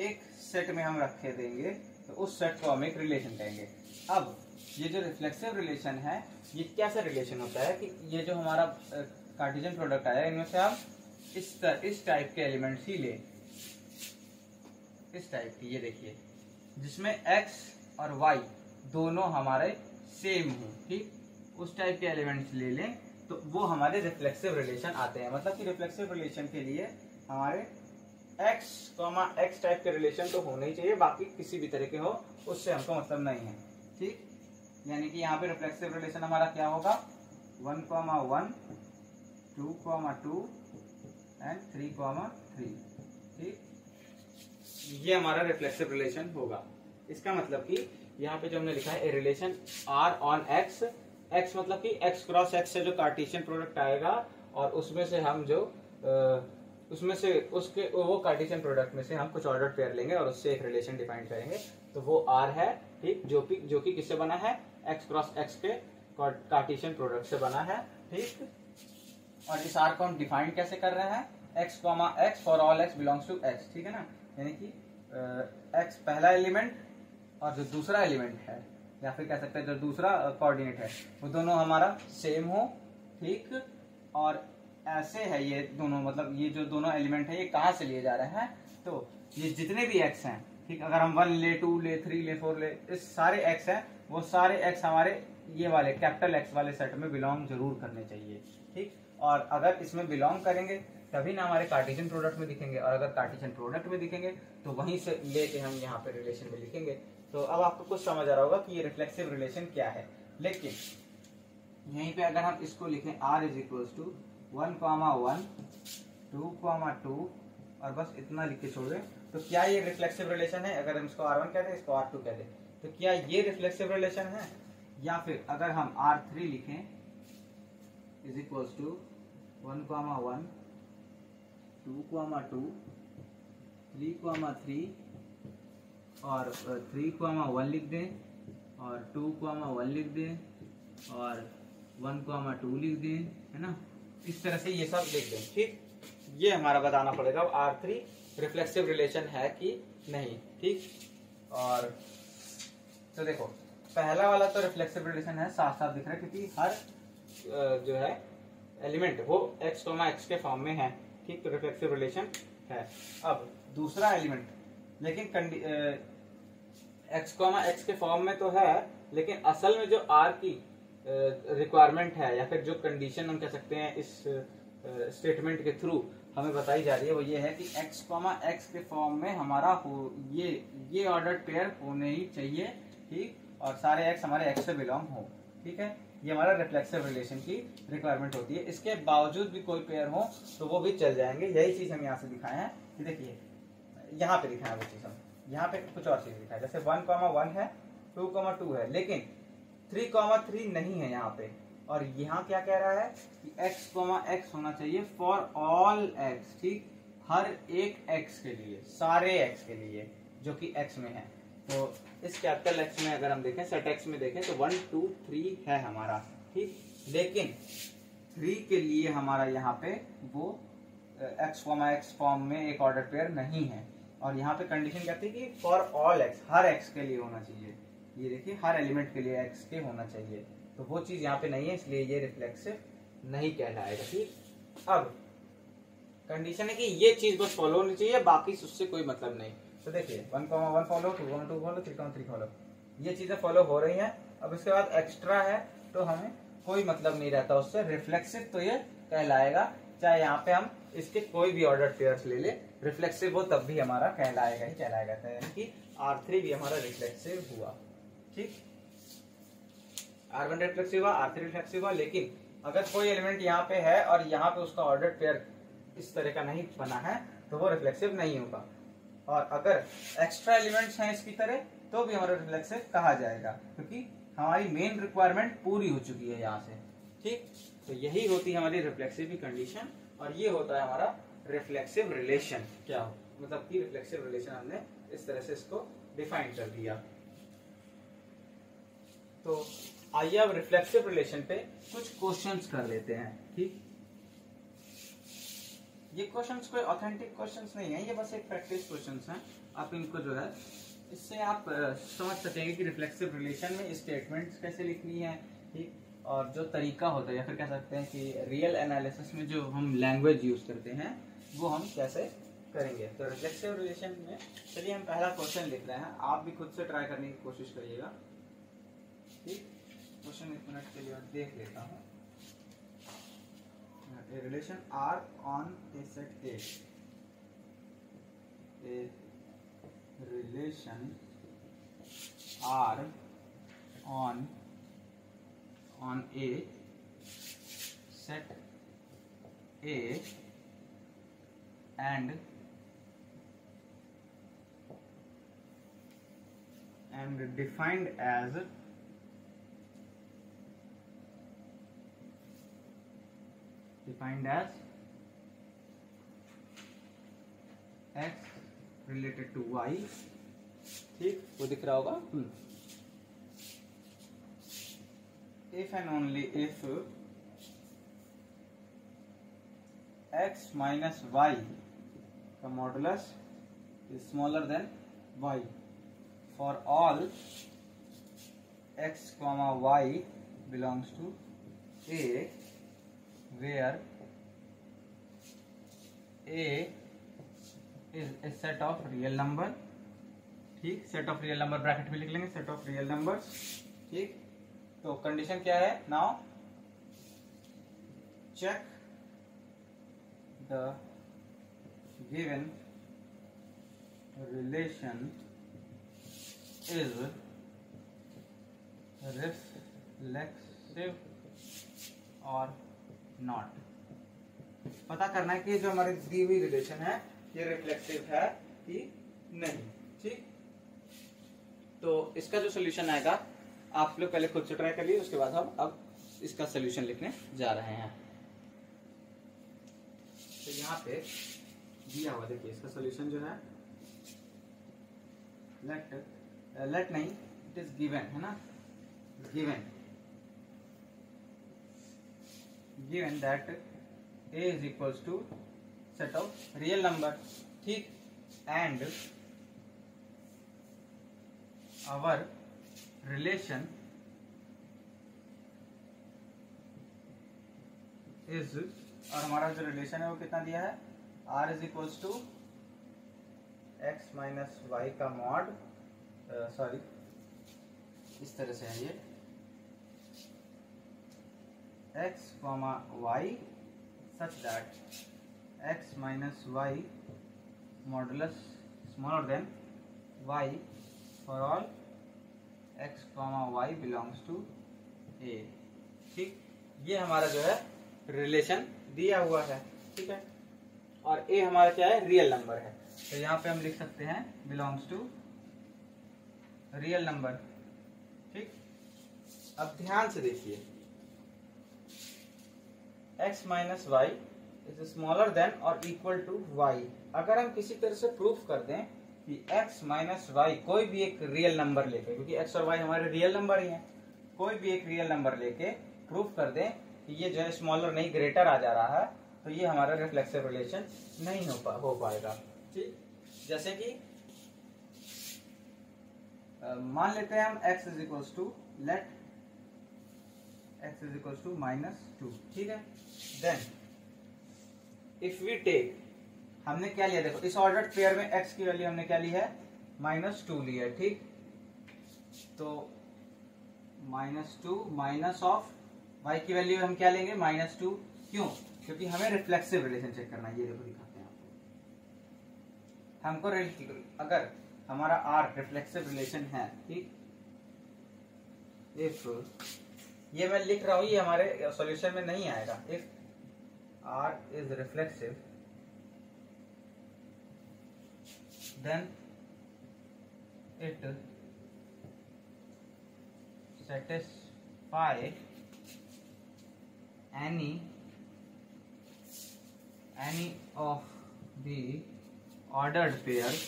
[SPEAKER 1] एक सेट में हम रखे देंगे, तो उस सेट को हम एक रिलेशन कहेंगे। अब ये जो रिफ्लेक्सिव रिलेशन है ये कैसा रिलेशन होता है कि ये जो हमारा कार्टेशियन प्रोडक्ट आया इनमें से हम इस टाइप के एलिमेंट्स ही ले, इस टाइप की, ये देखिए जिसमें x और y दोनों हमारे सेम हो, ठीक, उस टाइप के एलिमेंट्स ले लें तो वो हमारे रिफ्लेक्सिव रिलेशन आते हैं। मतलब कि रिफ्लेक्सिव रिलेशन के लिए हमारे x टाइप के रिलेशन तो होने ही चाहिए, बाकी किसी भी तरह के हो उससे हमको मतलब नहीं है, ठीक। यानी कि यहाँ पे रिफ्लेक्सिव रिलेशन हमारा क्या होगा, 1, 1, 2, 2 एंड 3, 3, ठीक, ये हमारा रिफ्लेक्सिव रिलेशन होगा। इसका मतलब कि यहाँ पे जो हमने लिखा है a relation R on X, X मतलब कि X क्रॉस X से जो कार्टेशियन प्रोडक्ट आएगा और उसमें से हम जो उसमें से उसके वो कार्टेशियन प्रोडक्ट में से हम कुछ ऑर्डर पेयर लेंगे और उससे एक रिलेशन डिफाइन करेंगे, तो वो R है, ठीक, जो कि किससे बना है, X क्रॉस X के कार्टेशियन प्रोडक्ट से बना है, ठीक। और इस R को हम डिफाइन कैसे कर रहे हैं, x, for all x belongs to x, ठीक है ना, यानी कि x पहला एलिमेंट और जो दूसरा एलिमेंट है या फिर कह सकते हैं जो दूसरा कोऑर्डिनेट है वो दोनों हमारा सेम हो, ठीक। और ऐसे है ये दोनों, मतलब ये जो दोनों एलिमेंट है ये कहाँ से लिए जा रहे हैं, तो ये जितने भी x हैं, ठीक, अगर हम 1 ले, 2 ले, 3 ले, 4 ले, इस सारे x हैं वो सारे x हमारे ये वाले कैपिटल X वाले सेट में बिलोंग जरूर करने चाहिए, ठीक। और अगर इसमें बिलोंग करेंगे तभी ना हमारे कार्टेशियन प्रोडक्ट में दिखेंगे, और अगर कार्टेशियन प्रोडक्ट में दिखेंगे तो वहीं से लेके हम यहाँ पे रिलेशन में लिखेंगे। तो अब आपको कुछ समझ आ रहा होगा कि ये रिफ्लेक्सिव रिलेशन क्या है। लेकिन यहीं पे अगर हम इसको लिखें R इज इक्वल्स टू 1, 1, 2, 2 और बस इतना लिख के छोड़ दें, तो क्या ये रिफ्लेक्सिव रिलेशन है? अगर हम इसको R1 कहते हैं, इसको R2 कहते हैं, तो क्या ये रिफ्लेक्सिव रिलेशन है? या फिर अगर हम R3 लिखें इज इक्वल्स टू 1, 1, 2, 2, 3, और 3, 1 लिख दें और 2, 1 लिख दें और 1, 2 लिख दें, है ना, इस तरह से ये सब लिख दें, ठीक। ये हमारा बताना पड़ेगा R3 रिफ्लेक्सिव रिलेशन है कि नहीं, ठीक। और तो देखो पहला वाला तो रिफ्लेक्सिव रिलेशन है, साफ साफ दिख रहा है क्योंकि हर जो है एलिमेंट वो x, x के फॉर्म में है, ठीक, तो रिफ्लेक्सिव रिलेशन है। अब दूसरा एलिमेंट लेकिन x, x के फॉर्म में तो है, लेकिन असल में जो R की रिक्वायरमेंट है या फिर जो कंडीशन हम कह सकते हैं इस स्टेटमेंट के थ्रू हमें बताई जा रही है वो ये है कि x, x के फॉर्म में हमारा ये ऑर्डर पेयर होने ही चाहिए, ठीक, और सारे x हमारे x से बिलोंग हो, ठीक है। ये हमारा रिफ्लेक्सिव रिलेशन की रिक्वायरमेंट होती है। इसके बावजूद भी कोई पेयर हो तो वो भी चल जाएंगे। यही चीज हम यहाँ से दिखाए हैं कि देखिए यहाँ पे दिखाया वो चीज, हम यहाँ पे कुछ और चीज दिखाया, जैसे 1, 1 है, 2, 2 है, लेकिन 3, 3 नहीं है यहाँ पे। और यहाँ क्या कह रहा है कि x, x होना चाहिए फॉर ऑल x, ठीक, हर एक x के लिए, सारे x के लिए जो कि x में है। तो इस कैपिटल X में अगर हम देखें, सेट X में देखें तो 1, 2, 3 है हमारा, ठीक, लेकिन 3 के लिए हमारा यहाँ पे वो x, x फॉर्म में एक ऑर्डर पेयर नहीं है। और यहाँ पे कंडीशन कहती है कि for all x, her x के लिए होना चाहिए। ये देखिए हर एलिमेंट के लिए x के होना चाहिए, तो वो चीज यहाँ पे नहीं है, इसलिए ये रिफ्लेक्सिव नहीं कहलाएगा, ठीक। अब कंडीशन है कि ये चीज बस फॉलो होनी चाहिए, बाकी उससे कोई मतलब नहीं। तो देखिए 1, 1 फॉलो, 2, 2 फॉलो, 3, 3 फॉलो, ये चीजें फॉलो हो रही हैं। अब इसके बाद एक्स्ट्रा है तो हमें कोई मतलब नहीं रहता उससे, रिफ्लेक्सिव तो ये कहलाएगा, चाहे यहाँ पे हम इसके कोई भी ऑर्डर पेयर्स ले ले, रिफ्लेक्सिव वो तब भी हमारा कहलाएगा ही कहलाएगा। यानी कि R3 भी हमारा रिफ्लेक्सिव हुआ, ठीक, R1 रिफ्लेक्सिव हुआ, R3 रिफ्लेक्सिव हुआ। लेकिन अगर कोई एलिमेंट यहाँ पे है और यहाँ पे उसका ऑर्डर पेयर इस तरह का नहीं बना है तो वो रिफ्लेक्सिव नहीं होगा। और अगर एक्स्ट्रा एलिमेंट्स हैं इसकी तरह तो भी हमारा रिफ्लेक्सिव कहा जाएगा, क्योंकि हमारी मेन रिक्वायरमेंट पूरी हो चुकी है यहाँ से, ठीक। तो यही होती है हमारी रिफ्लेक्सिव की कंडीशन, और ये होता है हमारा रिफ्लेक्सिव रिलेशन। क्या हो मतलब कि रिफ्लेक्सिव रिलेशन हमने इस तरह से इसको डिफाइन कर दिया। तो आइए अब रिफ्लेक्सिव रिलेशन पे कुछ क्वेश्चंस कर लेते हैं। ठीक, ये क्वेश्चंस कोई ऑथेंटिक क्वेश्चंस नहीं है, ये बस एक प्रैक्टिस क्वेश्चंस हैं। आप इनको जो है इससे आप समझ सकेंगे कि रिफ्लेक्सिव रिलेशन में स्टेटमेंट्स कैसे लिखनी है। ठीक, और जो तरीका होता है या फिर कह सकते हैं कि रियल एनालिसिस में जो हम लैंग्वेज यूज करते हैं वो हम कैसे करेंगे। तो रिफ्लेक्सिव रिलेशन में चलिए हम पहला क्वेश्चन लिख रहे हैं, आप भी खुद से ट्राई करने की कोशिश करिएगा। ठीक, क्वेश्चन 1 मिनट के लिए मैं देख लेता हूँ। A relation R on a set A. A relation R on a set A and defined as x related to y। ठीक, वो दिख रहा होगा। if and only if x minus y का modulus is smaller than y for all x comma y belongs to A, where A is a set of real number। ठीक, set of real number bracket में लिख लेंगे, set of real numbers. ठीक, तो condition क्या है, now check the given relation is reflexive और not. पता करना है कि जो हमारी दी हुई रिलेशन है ये रिफ्लेक्सिव है कि नहीं। ठीक, तो इसका जो सोल्यूशन आएगा आप लोग पहले खुद से ट्राई कर लिए, उसके बाद हम अब इसका सोल्यूशन लिखने जा रहे हैं। तो यहाँ पे दिया हुआ देखिए इसका सोल्यूशन जो है, लेट नहीं, इट इज गिवन है ना, given that A is equals to set of real number। ठीक, and our relation is, और हमारा जो रिलेशन है वो कितना दिया है, R is equals to x minus y का मॉड, सॉरी इस तरह से है ये, x comma y such that x minus y modulus smaller than y for all x comma y belongs to A। ठीक, ये हमारा जो है रिलेशन दिया हुआ है। ठीक है, और A हमारा क्या है, रियल नंबर है, तो यहाँ पे हम लिख सकते हैं बिलोंग्स टू रियल नंबर। ठीक, अब ध्यान से देखिए, x minus y is smaller than और इक्वल टू y। अगर हम किसी तरह से प्रूफ कर दें कि x माइनस वाई कोई भी एक रियल नंबर लेके, क्योंकि x और y हमारे रियल नंबर ही हैं, कोई भी एक रियल नंबर लेके प्रूफ कर दें कि ये जो है स्मॉलर नहीं ग्रेटर आ जा रहा है, तो ये हमारा रिफ्लेक्सिव रिलेशन नहीं हो पाएगा। ठीक, जैसे कि मान लेते हैं हम x is equals to, let x is equals to -2। ठीक है, देन इफ वी टेक, हमने क्या लिया, देखो इस ऑर्डर्ड पेयर में x की वैल्यू हमने क्या ली है, -2 ली है। ठीक, तो -2 माइनस ऑफ y की वैल्यू हम क्या लेंगे, -2। क्यों, क्योंकि हमें रिफ्लेक्सिव रिलेशन चेक करना है। ये देखो दिखाते हैं आपको, हमको अगर हमारा R रिफ्लेक्सिव रिलेशन है, ठीक, इफ, ये मैं लिख रहा हूं, ये हमारे सॉल्यूशन में नहीं आएगा, if R is reflexive then it satisfy any of the ordered pairs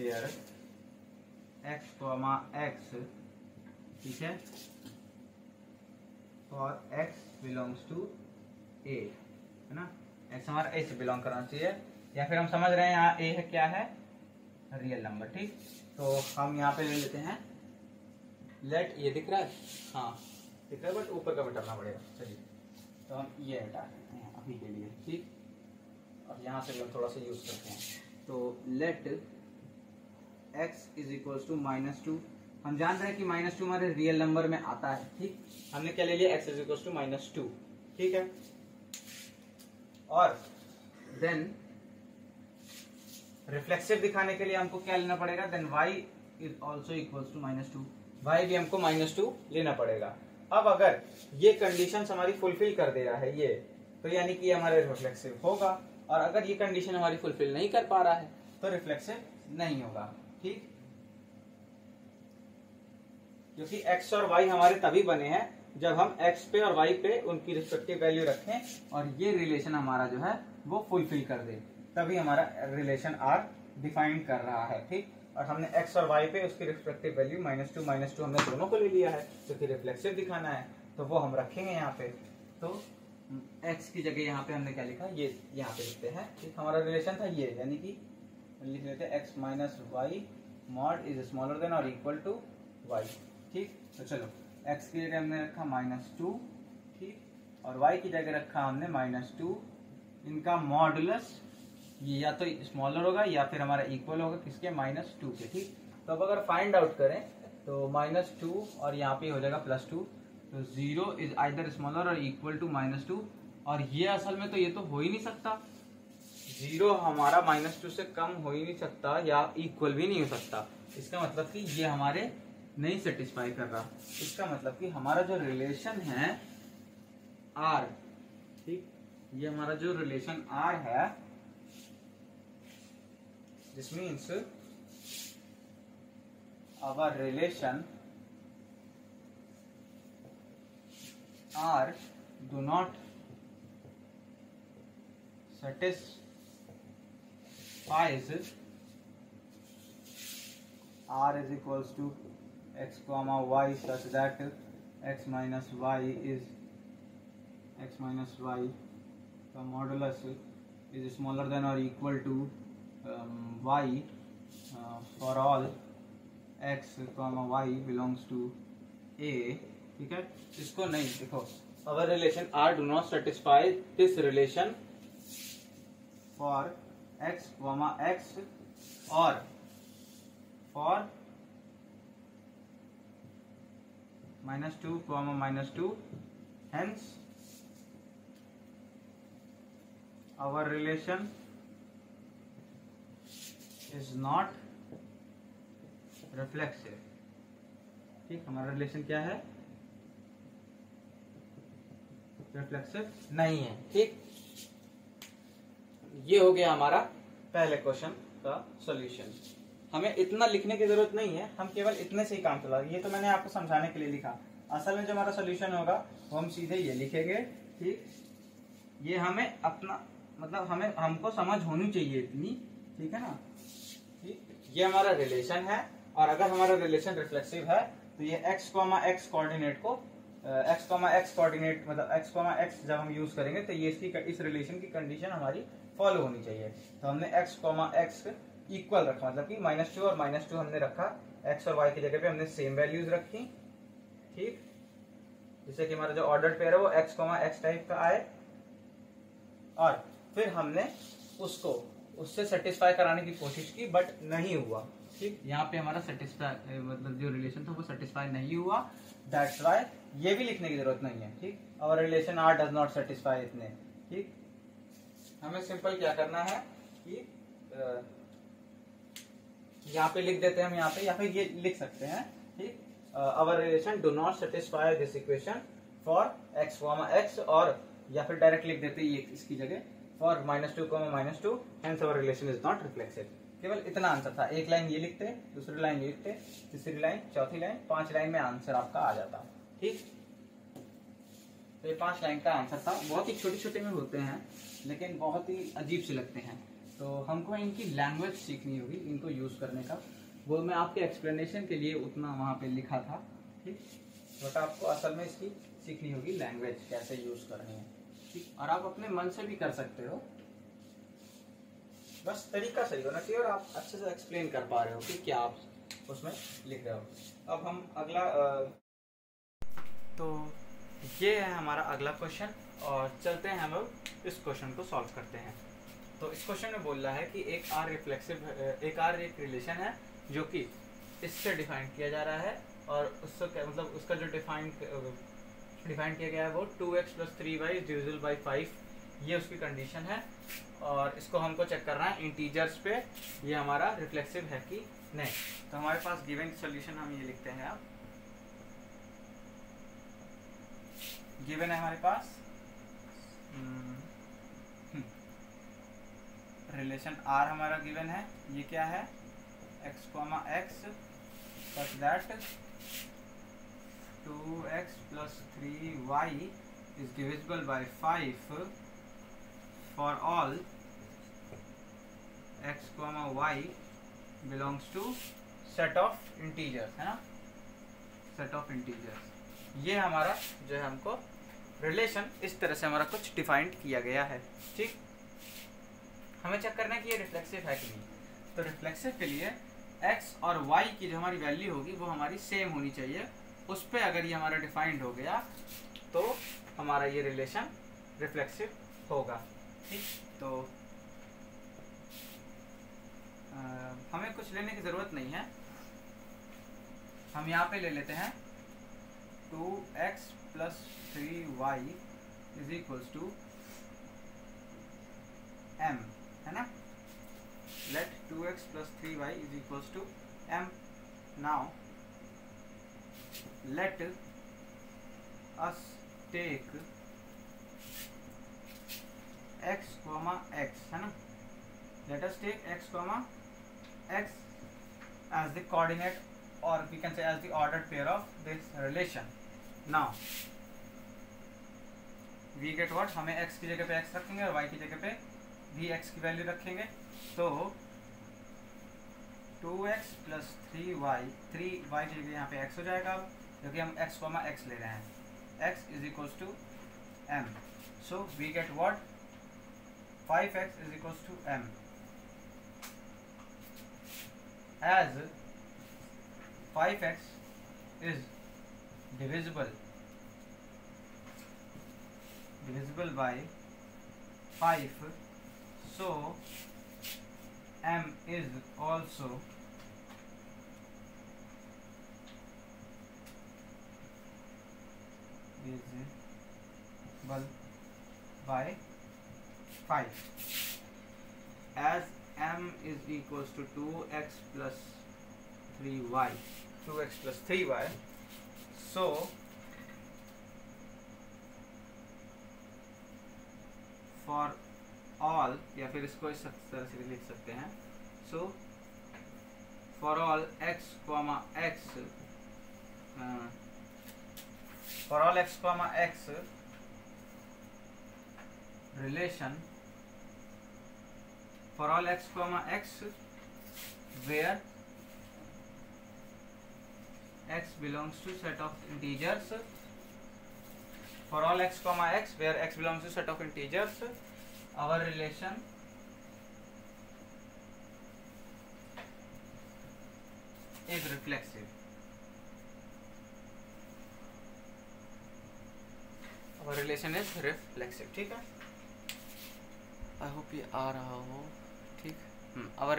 [SPEAKER 1] here x comma x, ठीक है, for x belongs to a, है ना, x हमारा a से बिलोंग करना चाहिए, या फिर हम समझ रहे हैं यहाँ a है क्या है, रियल नंबर, ठीक। तो हम यहाँ पे ले लेते हैं लेट, ये दिख रहा है, हाँ दिख रहा है, बट ऊपर का हटाना पड़ेगा, चलिए तो हम ये हटा देते हैं अभी के लिए, ठीक। और यहाँ से हम थोड़ा सा यूज करते हैं, तो let x is equals to -2, हम जान रहे हैं कि -2 हमारे रियल नंबर में आता है, ठीक। हमने क्या ले लिया, x इज इक्वल्स टू -2, ठीक है। और देन रिफ्लेक्सिव दिखाने के लिए हमको क्या लेना पड़ेगा, then y is also equals to -2, y भी हमको -2 लेना पड़ेगा। अब अगर ये कंडीशन हमारी फुलफिल कर दे रहा है ये, तो यानी कि हमारे रिफ्लेक्सिव होगा, और अगर ये कंडीशन हमारी फुलफिल नहीं कर पा रहा है तो रिफ्लेक्सिव नहीं होगा, ठीक। क्योंकि x और y हमारे तभी बने हैं जब हम x पे और y पे उनकी रिस्पेक्टिव वैल्यू रखें और ये रिलेशन हमारा जो है वो फुलफिल कर दे, तभी हमारा रिलेशन R डिफाइन कर रहा है, ठीक। और हमने x और y पे उसकी रिस्पेक्टिव वैल्यू -2 हमने दोनों को ले लिया है, क्योंकि रिफ्लेक्सिव दिखाना है, तो वो हम रखेंगे यहाँ पे। तो x की जगह यहाँ पे हमने क्या लिखा, ये यहाँ पे लिखते हैं, ठीक। हमारा रिलेशन था ये, यानी कि लिख लेते हैं x minus y mod is smaller than और इक्वल टू y, ठीक। तो चलो x की जगह हमने रखा -2, ठीक, और y की जगह रखा हमने -2, इनका मॉडुलस ये या तो स्मॉलर होगा या फिर हमारा इक्वल होगा किसके, -2 के, ठीक। तो अब अगर फाइंड आउट करें तो -2 और यहाँ पे हो जाएगा +2, तो 0 इज आइदर स्मॉलर और इक्वल टू -2, और ये असल में तो ये तो हो ही नहीं सकता, 0 हमारा -2 से कम हो ही नहीं सकता या इक्वल भी नहीं हो सकता। इसका मतलब कि ये हमारे नहीं सेटिस्फाई कर रहा, इसका मतलब कि हमारा जो रिलेशन है R, ठीक, ये हमारा जो रिलेशन R है, this means our relation R do not satisfies R is equals to x comma y such that x minus y का modulus is smaller than or equal to y for all x comma y belongs to a, ठीक है। इसको नहीं, देखो our relation R do not satisfy this relation for x comma x or for -2 comma -2, hence our relation is not reflexive, ठीक। हमारा relation क्या है, reflexive नहीं है, ठीक। ये हो गया हमारा पहले क्वेश्चन का सॉल्यूशन। हमें इतना लिखने की जरूरत नहीं है, हम केवल इतने से ही काम चला, ये तो मैंने आपको समझाने के लिए लिखा, असल में जो हमारा सॉल्यूशन होगा वो हम सीधे ये लिखेंगे, ठीक। ये हमें अपना मतलब हमको समझ होनी चाहिए इतनी, ठीक है ना, ठीक। ये हमारा रिलेशन है, और अगर हमारा रिलेशन रिफ्लेक्सिव है तो ये x, x कोऑर्डिनेट को x, कोऑर्डिनेट मतलब x, जब हम यूज करेंगे तो ये इस रिलेशन की कंडीशन हमारी फॉलो होनी चाहिए। तो हमने x, x इक्वल रखा, मतलब कि -2 और -2 हमने रखा, x और y की जगह पे हमने सेम वैल्यूज रखी, ठीक। जिससे कि हमारा जो ऑर्डर्ड पेयर है वो x, x टाइप का आए, और फिर हमने उससे सेटिस्फाई कराने की कोशिश की, बट नहीं हुआ, ठीक। यहाँ पे हमारा सेटिस्फाई मतलब जो रिलेशन था वो सेटिस्फाई नहीं हुआ, दैट्स व्हाई ये भी लिखने की जरूरत नहीं है, ठीक। और relation R does not satisfy इतने, ठीक। हमें सिंपल क्या करना है कि यहाँ पे लिख देते हैं हम, यहाँ पे, या फिर ये लिख सकते हैं, ठीक। Our relation do not satisfy this equation for x, x, और या फिर डायरेक्ट लिख देते हैं इसकी जगह for -2, -2, hence our relation is not reflexive. केवल इतना आंसर था, एक लाइन ये लिखते, दूसरी लाइन ये लिखते, तीसरी लाइन, चौथी लाइन, 5 लाइन में आंसर आपका आ जाता, ठीक। तो ये 5 लाइन का आंसर था, बहुत ही छोटे छोटे में होते हैं लेकिन बहुत ही अजीब से लगते हैं। तो हमको इनकी लैंग्वेज सीखनी होगी, इनको यूज़ करने का। वो मैं आपके एक्सप्लेनेशन के लिए उतना वहाँ पे लिखा था, ठीक। बट आपको असल में इसकी सीखनी होगी लैंग्वेज कैसे यूज़ करनी है, ठीक। और आप अपने मन से भी कर सकते हो, बस तरीका सही होना चाहिए और आप अच्छे से एक्सप्लेन कर पा रहे हो कि क्या आप उसमें लिख रहे हो। अब हम अगला तो ये है हमारा अगला क्वेश्चन और चलते हैं हम लोग इस क्वेश्चन को सॉल्व करते हैं। तो इस क्वेश्चन में बोल रहा है कि एक आर रिफ्लेक्सिव एक रिलेशन है जो कि इससे डिफाइन किया जा रहा है और उससे क्या मतलब उसका जो डिफाइन किया गया है वो 2x + 3y डिविजिबल बाई 5, ये उसकी कंडीशन है। और इसको हमको चेक करना है इंटीजर्स पे ये हमारा रिफ्लेक्सिव है कि नहीं। तो हमारे पास गिवन सॉल्यूशन हम ये लिखते हैं, अब गिवन है हमारे पास रिलेशन आर हमारा गिवन है, ये क्या है x, such that 2x + 3y is divisible by 5 for all x, y belongs to set of integers, है ना, set of integers। ये हमारा जो है हमको रिलेशन इस तरह से हमारा कुछ डिफाइंड किया गया है, ठीक। हमें चेक करना है कि ये रिफ्लेक्सिव है कि नहीं। तो रिफ्लेक्सिव के लिए x और y की जो हमारी वैल्यू होगी वो हमारी सेम होनी चाहिए, उस पर अगर ये हमारा डिफाइंड हो गया तो हमारा ये रिलेशन रिफ्लेक्सिव होगा, ठीक। तो हमें कुछ लेने की ज़रूरत नहीं है, हम यहाँ पे ले लेते हैं 2x + 3y = m, है ना। let 2x + 3y = m। now let us take x, है ना, let us take x, x as the coordinate or we can say as the ordered pair of this relation। now we get what, हमें x की जगह पे x रखेंगे और y की जगह पे भी x की वैल्यू रखेंगे। तो 2x + 3y की जगह यहाँ पे x हो जाएगा, क्योंकि हम x, x ले रहे हैं, x = m। so we get what, 5x = m as 5x is divisible by 5, so m is also divisible by 5 as m is equals to 2x + 3y, so for all, या फिर इसको इस तरह से भी लिख सकते हैं, so for all x, relation for all x, where x belongs to set of integers, for all x, where x belongs to set of integers, our relation is reflexive। our relation is reflexive, ठीक है। I hope ये आ रहा हो, ठीक। our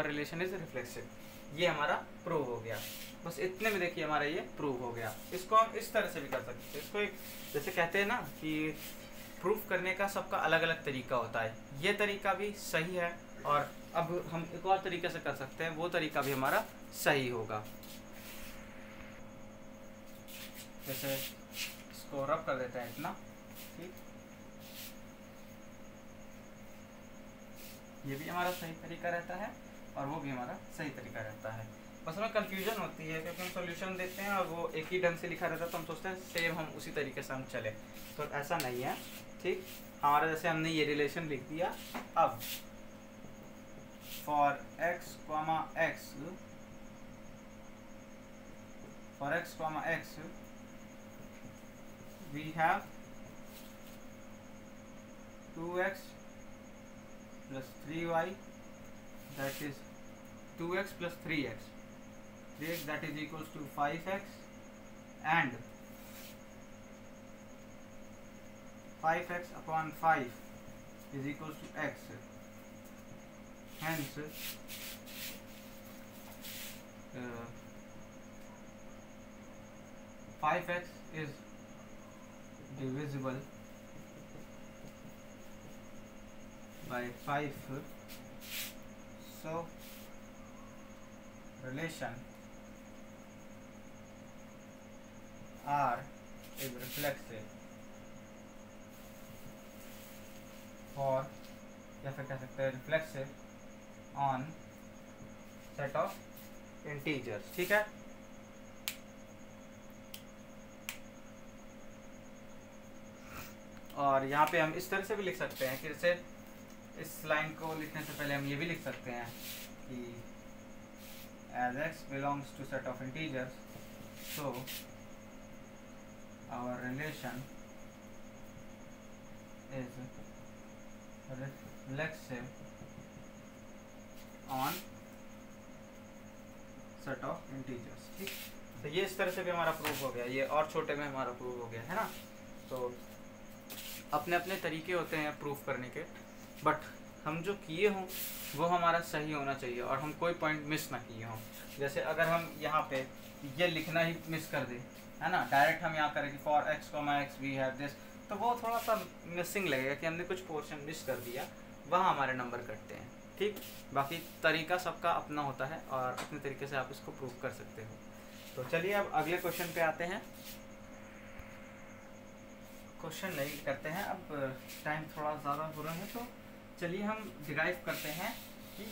[SPEAKER 1] relation is reflexive, ये हमारा prove हो गया। बस इतने में देखिए हमारा ये प्रूव हो गया। इसको हम इस तरह से भी कर सकते हैं, इसको एक जैसे कहते हैं ना कि प्रूफ करने का सबका अलग अलग तरीका होता है, ये तरीका भी सही है। और अब हम एक और तरीके से कर सकते हैं, वो तरीका भी हमारा सही होगा। जैसे इसको रब कर देते हैं इतना, ठीक। ये भी हमारा सही तरीका रहता है और वो भी हमारा सही तरीका रहता है। बस हमें कंफ्यूजन होती है क्योंकि हम सॉल्यूशन देते हैं और वो एक ही ढंग से लिखा रहता है, तो हम सोचते हैं सेम हम उसी तरीके से हम चले, तो ऐसा नहीं है, ठीक। हमारा जैसे हमने ये रिलेशन लिख दिया। अब for x, we have 2x plus 3y, that is 2x plus 3x, that is equals to 5x, and 5x upon 5 is equals to x. Hence 5x is divisible by 5, so relation R is reflexive for, या फिर कह सकते हैं reflexive on set of integers। ठीक है, और यहाँ पे हम इस तरह से भी लिख सकते हैं कि जैसे इस लाइन को लिखने से पहले हम ये भी लिख सकते हैं कि as x belongs to set of integers, so our relation is reflexive on set of integers। ठीक, तो ये इस तरह से भी हमारा प्रूफ हो गया, ये और छोटे में हमारा प्रूफ हो गया है ना। तो अपने अपने तरीके होते हैं प्रूफ करने के, बट हम जो किए हों वो हमारा सही होना चाहिए और हम कोई पॉइंट मिस ना किए हों। जैसे अगर हम यहाँ पे ये लिखना ही मिस कर दें, है ना, डायरेक्ट हम यहाँ करें कि for x, we have this, तो वो थोड़ा सा मिसिंग लगेगा कि हमने कुछ पोर्शन मिस कर दिया, वहाँ हमारे नंबर कटते हैं। ठीक, बाकी तरीका सबका अपना होता है और अपने तरीके से आप इसको प्रूव कर सकते हो। तो चलिए अब अगले क्वेश्चन पे आते हैं। क्वेश्चन नहीं करते हैं, अब टाइम थोड़ा ज़्यादा हो रहा है, तो चलिए हम डिराइव करते हैं कि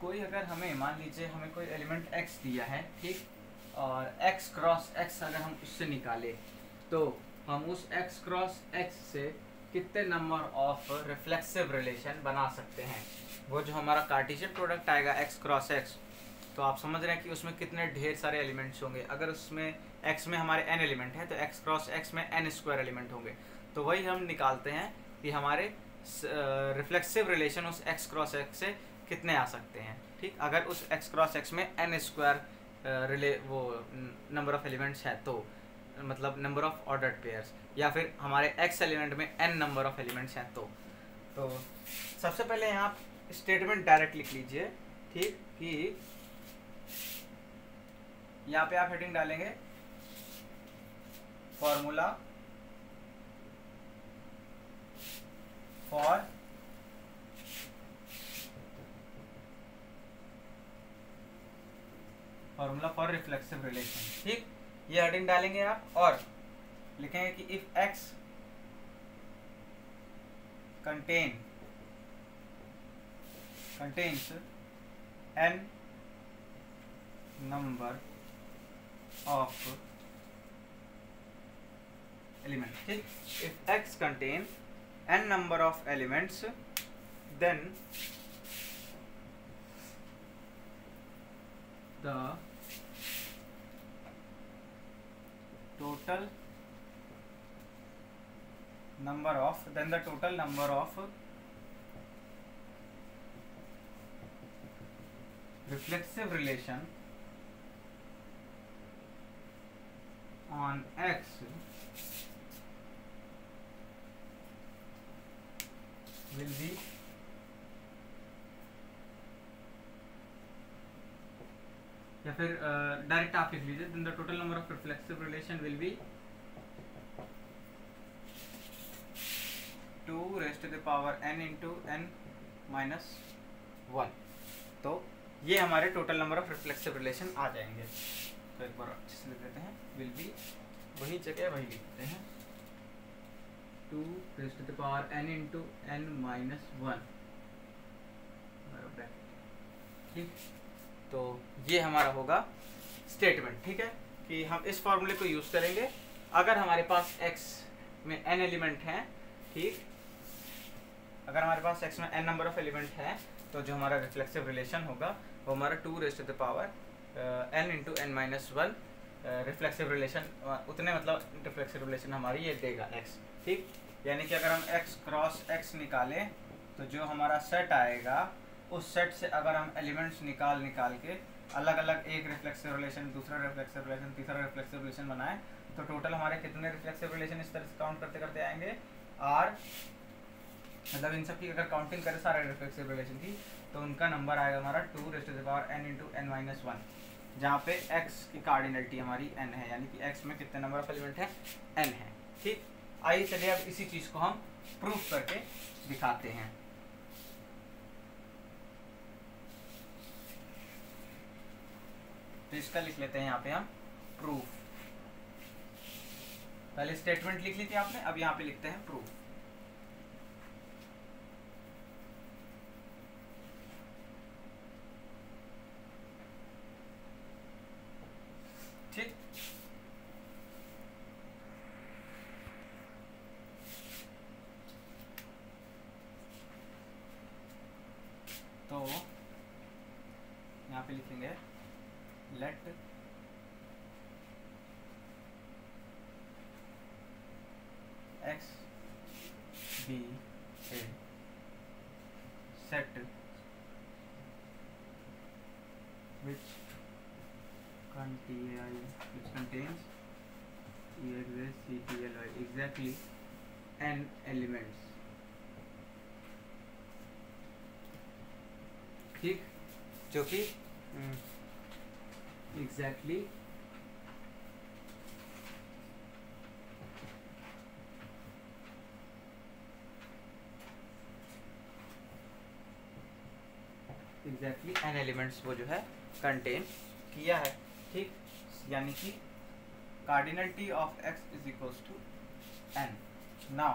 [SPEAKER 1] कोई अगर हमें, मान लीजिए हमें कोई एलिमेंट x दिया है, ठीक, और x क्रॉस x अगर हम उससे निकाले तो हम उस x क्रॉस x से कितने नंबर ऑफ रिफ्लेक्सिव रिलेशन बना सकते हैं। वो जो हमारा कार्टेशियन प्रोडक्ट आएगा x क्रॉस x, तो आप समझ रहे हैं कि उसमें कितने ढेर सारे एलिमेंट्स होंगे। अगर उसमें x में हमारे n एलिमेंट हैं तो x क्रॉस x में n स्क्वायर एलिमेंट होंगे। तो वही हम निकालते हैं कि हमारे रिफ्लेक्सिव रिलेशन उस x क्रॉस x से कितने आ सकते हैं। ठीक, अगर उस x क्रॉस x में n स्क्वायर वो नंबर ऑफ एलिमेंट्स है, तो मतलब नंबर ऑफ ऑर्डर्ड पेयर्स, या फिर हमारे x एलिमेंट में n नंबर ऑफ एलिमेंट्स हैं। तो सबसे पहले यहाँ स्टेटमेंट डायरेक्ट लिख लीजिए। ठीक, कि यहाँ पे आप हेडिंग डालेंगे फॉर्मूला फॉर रिफ्लेक्सिव रिलेशन। ठीक, ये हेडिंग डालेंगे आप और लिखेंगे कि if x contains n number of elements, ठीक, if x contains n number of elements, then the total number of reflexive relation on x will be या फिर डायरेक्ट आप लिख लीजिए, then the total number of reflexive relation will be 2 raised to the power n into n minus 1। तो ये हमारे total number of reflexive relation आ जाएंगे। तो एक बार अच्छे से लिख देते हैं, विल बी वही जगह वही लिखते हैं, 2 raised to the power n into n minus 1। ठीक, तो ये हमारा होगा स्टेटमेंट। ठीक है, कि हम इस फॉर्मूले को यूज़ करेंगे अगर हमारे पास x में n एलिमेंट हैं, ठीक, अगर हमारे पास x में n नंबर ऑफ एलिमेंट है तो जो हमारा रिफ्लेक्सिव रिलेशन होगा वो हमारा 2 n into n minus one reflexive relation, उतने मतलब रिफ्लेक्सिव रिलेशन हमारी ये देगा x। ठीक, यानी कि अगर हम x क्रॉस x निकालें तो जो हमारा सेट आएगा उस सेट से अगर हम एलिमेंट्स निकाल के अलग अलग एक रिफ्लेक्सिव रिलेशन, दूसरा रिफ्लेक्सिव रिलेशन, तीसरा रिफ्लेक्सिव रिलेशन बनाए तो टोटल हमारे कितने रिफ्लेक्सिव रिलेशन इस तरह से काउंट करते करते आएंगे r, मतलब इन सब की अगर काउंटिंग करें सारे रिफ्लेक्सिव रिलेशन की तो उनका नंबर आएगा हमारा 2n into n minus one, जहाँ पे x की कार्डिनलिटी हमारी n है, यानी कि x में कितने नंबर ऑफ एलिमेंट है, n है। ठीक, आइए चलिए अब इसी चीज को हम प्रूफ करके दिखाते हैं। तो इसका लिख लेते हैं यहाँ पे हम प्रूफ। पहले स्टेटमेंट लिख ली थी आपने, अब यहाँ पे लिखते हैं प्रूफ। ठीक, तो यहाँ पे लिखेंगे late x be a set which contains exactly n elements। ठीक, जो कि exactly n एलिमेंट्स वो जो है कंटेन किया है। ठीक, यानी कि cardinality of x is equals to n। Now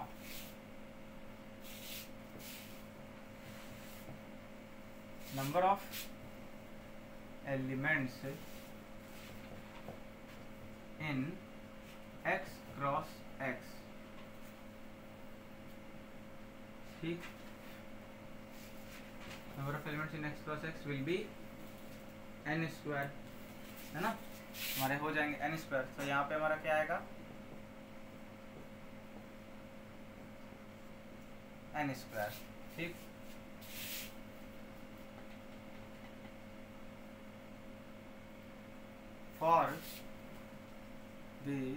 [SPEAKER 1] number of elements in x cross x। ठीक, number of elements in x cross x will be n square, है ना, हमारे हो जाएंगे n स्क्वायर। तो यहाँ पे हमारा क्या आएगा, n स्क्वायर। ठीक, for the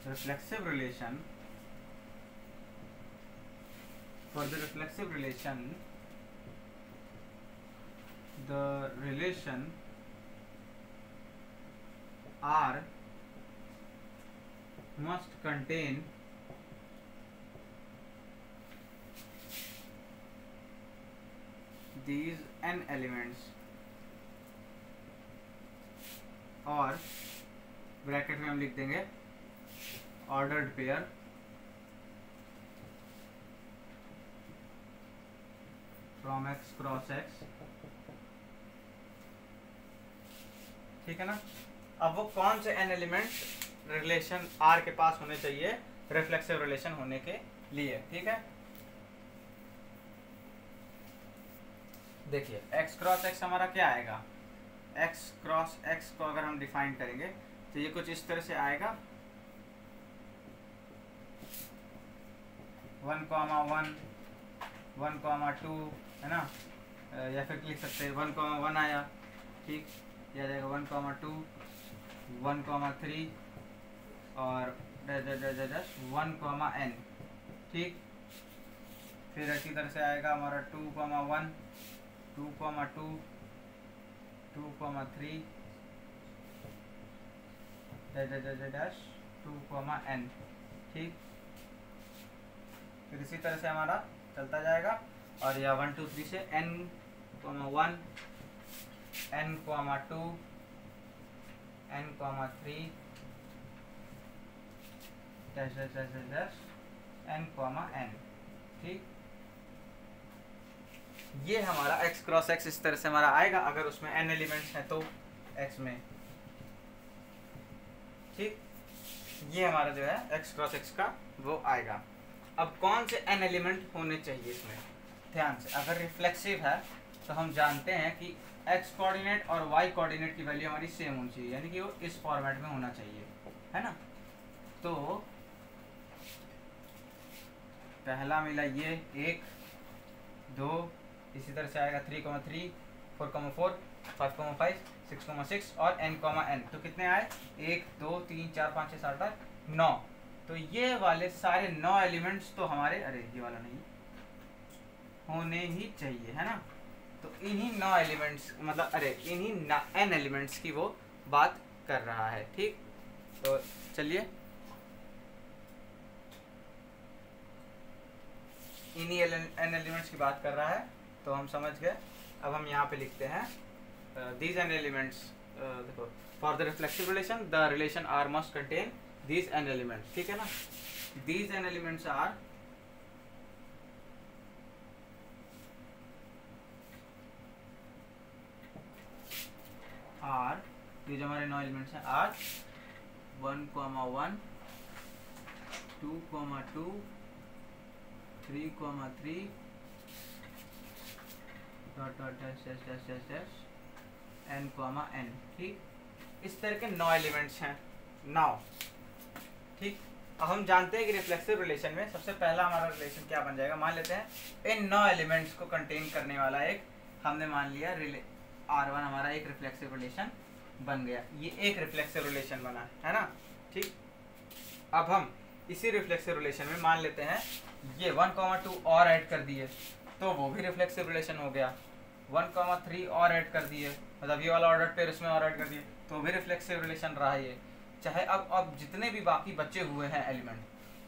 [SPEAKER 1] reflexive relation, for the reflexive relation the relation R must contain these n elements, और ब्रैकेट में हम लिख देंगे ordered pair from x cross x। ठीक है ना, अब वो कौन से n एलिमेंट्स रिलेशन R के पास होने चाहिए रिफ्लेक्सिव रिलेशन होने के लिए। ठीक है, देखिए x क्रॉस x हमारा क्या आएगा, x क्रॉस x को अगर हम डिफाइन करेंगे तो ये कुछ इस तरह से आएगा 1,1 1,2, है ना, या फिर लिख सकते हैं 1,1 आया। ठीक, ये आ जाएगा 1,2 1,3 और 1,n। ठीक, फिर इसी तरह से आएगा हमारा 2,1 2,2 2,3 2,n। ठीक, फिर इसी तरह से हमारा चलता जाएगा और यह 1 2 3 से n,1 n,2 n,3 n,n। ठीक, ये हमारा x क्रॉस x इस तरह से हमारा आएगा अगर उसमें n एलिमेंट्स हैं तो x में। ठीक, ये हमारा जो है x क्रॉस x का वो आएगा। अब कौन से n एलिमेंट होने चाहिए इसमें, ध्यान से, अगर रिफ्लेक्सिव है तो हम जानते हैं कि x कोऑर्डिनेट और y कोऑर्डिनेट की वैल्यू हमारी सेम होनी चाहिए, यानी कि वो इस फॉर्मेट में होना चाहिए, है ना। तो पहला मिला ये 1 2, इसी तरह से आएगा 3,3 4,4 5,5 6,6 और n,n। तो कितने आए, 1 2 3 4 5 6 7 8 9। तो ये वाले सारे 9 एलिमेंट्स तो हमारे, अरे ये वाला नहीं, होने ही चाहिए, है ना। तो इन्हीं 9 एलिमेंट्स, मतलब अरे इन्हीं n एलिमेंट्स की वो बात कर रहा है, ठीक। तो चलिए इन्हीं n एलिमेंट्स की बात कर रहा है, तो हम समझ गए। अब हम यहाँ पे लिखते हैं these n elements, देखो, for the reflexive relation the relation R must contain these n elements, ठीक है ना। these n elements are ये जो हमारे 9 एलिमेंट्स हैं R 1,1 2,2 3,3 n,n, ठीक। इस तरह के 9 एलिमेंट्स हैं, 9, ठीक। अब हम जानते हैं कि रिफ्लेक्सिव रिलेशन में सबसे पहला हमारा रिलेशन क्या बन जाएगा, मान लेते हैं इन 9 एलिमेंट्स को कंटेन करने वाला एक, हमने मान लिया R1 हमारा एक रिफ्लेक्सिव रिलेशन बन गया, ये एक रिफ्लेक्सिव रिलेशन बना है ना, ठीक। अब हम इसी रिफ्लेक्सिव रिलेशन में मान लेते हैं ये 1,2 और ऐड कर दिए, तो वो भी रिफ्लेक्सिव रिलेशन हो गया। 1,3 और ऐड कर दिए, मतलब ये वाला ऑर्डर पेयर इसमें और ऐड कर दिए, तो भी रिफ्लेक्सिव रिलेशन रहा ये। चाहे अब जितने भी बाकी बचे हुए हैं एलिमेंट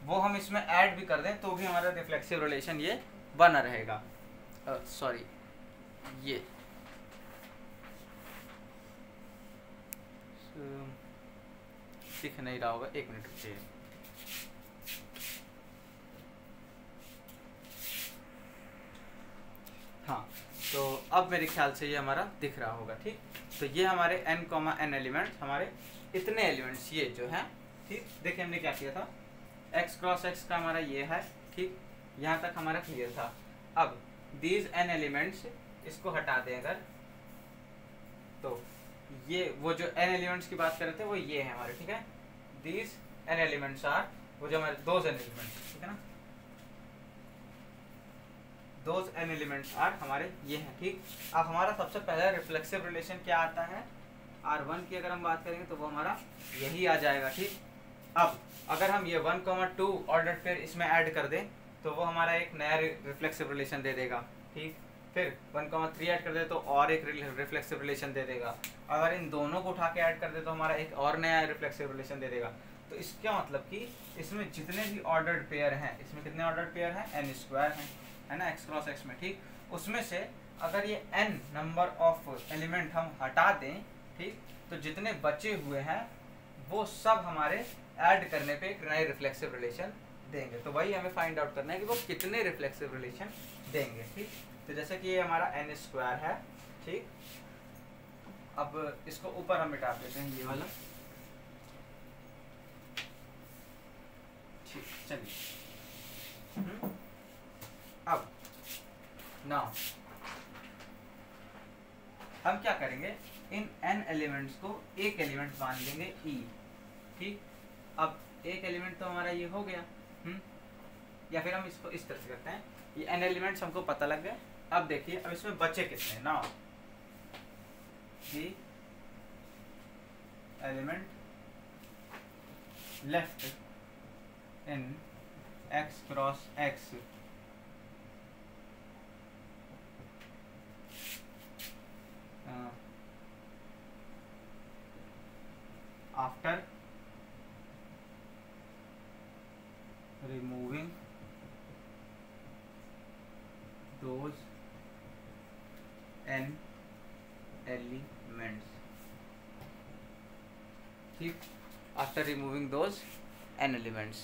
[SPEAKER 1] वो हम इसमें ऐड भी कर दें तो भी हमारा रिफ्लेक्सिव रिलेशन ये बना रहेगा। सॉरी, ये दिख नहीं रहा होगा, 1 मिनट रुकिए। हाँ, तो अब मेरे ख्याल से ये हमारा दिख रहा होगा, ठीक। तो ये हमारे n,n एलिमेंट्स, हमारे इतने एलिमेंट्स ये जो हैं, ठीक। देखिए हमने क्या किया था, x क्रॉस x का हमारा ये है, ठीक, यहाँ तक हमारा क्लियर था। अब दीज n एलिमेंट्स, इसको हटा दें अगर, तो ये वो जो n एलिमेंट्स की बात कर रहे थे वो ये है हमारे, ठीक है। दीज n एलिमेंट्स आर, वो जो हमारे दोज n एलिमेंट्स, ठीक है ना, दोज n एलिमेंट्स आर हमारे ये हैं, ठीक। अब हमारा सबसे पहला रिफ्लेक्सिव रिलेशन क्या आता है, R1 की अगर हम बात करेंगे तो वो हमारा यही आ जाएगा, ठीक। अब अगर हम ये 1,2 ऑर्डर पेयर इसमें ऐड कर दें तो वो हमारा एक नया रिफ्लेक्सिव रिलेशन दे देगा, ठीक। फिर 1,3 ऐड कर दे तो और एक रिफ्लेक्सिव रिलेशन दे देगा। अगर इन दोनों को उठा के ऐड कर दे तो हमारा एक और नया रिफ्लेक्सिव रिलेशन दे देगा। तो इसका मतलब कि इसमें जितने भी ऑर्डर्ड पेयर हैं, इसमें कितने ऑर्डर्ड पेयर हैं, n² हैं, है ना, x क्रॉस x में, ठीक। उसमें से अगर ये n नंबर ऑफ एलिमेंट हम हटा दें, ठीक, तो जितने बचे हुए हैं वो सब हमारे ऐड करने पे एक नए रिफ्लेक्सिव रिलेशन देंगे। तो वही हमें फाइंड आउट करना है कि वो कितने रिफ्लेक्सिव रिलेशन देंगे, ठीक। तो जैसे कि ये हमारा n² है, ठीक। अब इसको ऊपर हम मिटा देते हैं, ये वाला, ठीक, चलिए। अब नाउ हम क्या करेंगे, इन n एलिमेंट्स को एक एलिमेंट मान लेंगे e, ठीक। अब एक एलिमेंट तो हमारा ये हो गया, या फिर हम इसको इस तरह से करते हैं, ये n एलिमेंट्स हमको पता लग गए। अब देखिए अब इसमें बचे कितने, now the element left in x cross x after removing those n elements, ठीक, after removing those n elements,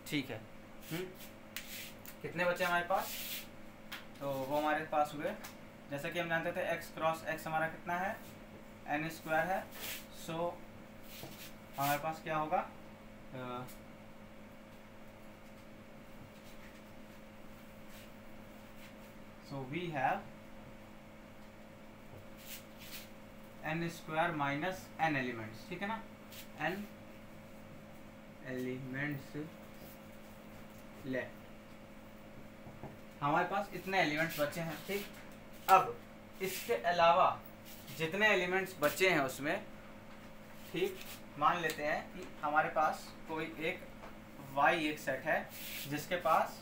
[SPEAKER 1] ठीक है। कितने बचे हमारे पास, तो वो हमारे पास हुए, जैसा कि हम जानते थे x क्रॉस x हमारा कितना है, n स्क्वायर है, सो हमारे पास क्या होगा, so we have n square minus n elements, ठीक है ना, n एलिमेंट्स लेफ्ट, हमारे पास इतने एलिमेंट्स बचे हैं, ठीक। अब इसके अलावा जितने एलिमेंट्स बचे हैं उसमें, ठीक, मान लेते हैं कि हमारे पास कोई एक y एक सेट है जिसके पास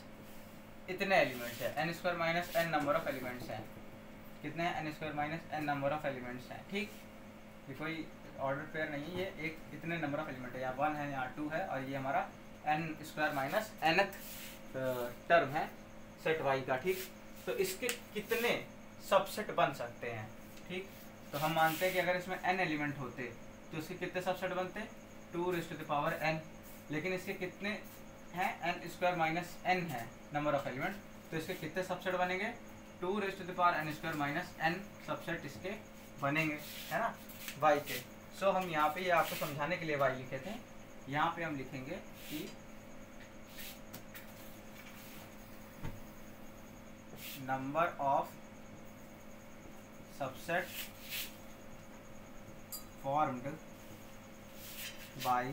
[SPEAKER 1] इतने एलिमेंट्स है, n square minus n number of elements हैं, कितने हैं, n square minus n number of elements हैं, ठीक। ये कोई ऑर्डर पेयर नहीं है, ये एक इतने नंबर ऑफ एलिमेंट है, यहाँ 1 है, यहाँ 2 है, और ये हमारा n square minus nth term है सेट y का, ठीक। तो इसके कितने सबसेट बन सकते हैं, ठीक। तो हम मानते हैं कि अगर इसमें n एलिमेंट होते तो इसके कितने सबसेट बनते, 2n, लेकिन इसके कितने हैं, n स्क्वायर माइनस n है नंबर ऑफ एलिमेंट, तो इसके कितने सबसेट बनेंगे, 2n माइनस n सबसेट इसके बनेंगे, है ना, y के। सो हम यहाँ पे ये आपको समझाने के लिए y लिखे थे, यहाँ पे हम लिखेंगे कि number of subset formed by the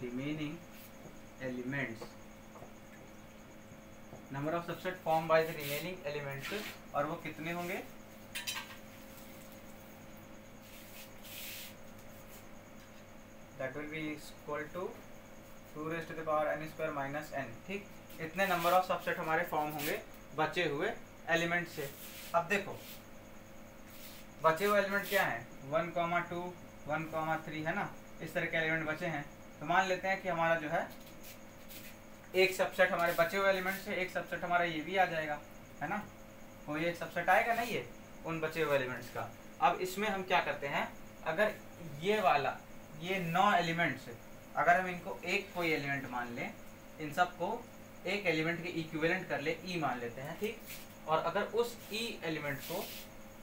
[SPEAKER 1] remaining elements, number of subset form by the remaining elements, और वो कितने होंगे, that will be equal to 2n square minus n, ठीक। इतने नंबर ऑफ सबसेट हमारे फॉर्म होंगे बचे हुए एलिमेंट से। अब देखो बचे हुए एलिमेंट क्या हैं, 1, 2, 1, 3 है ना, इस तरह के एलिमेंट बचे हैं। तो मान लेते हैं कि हमारा जो है एक सबसेट हमारे बचे हुए एलिमेंट से, एक सबसेट हमारा ये भी आ जाएगा, है ना, कोई एक सबसेट आएगा नहीं ये उन बचे हुए एलिमेंट्स का। अब इसमें हम क्या करते हैं, अगर ये वाला ये 9 एलिमेंट्स, अगर हम इनको एक कोई एलिमेंट मान लें, इन सब को एक एलिमेंट के इक्विवेलेंट कर ले, ई मान लेते हैं, ठीक। और अगर उस ई एलिमेंट को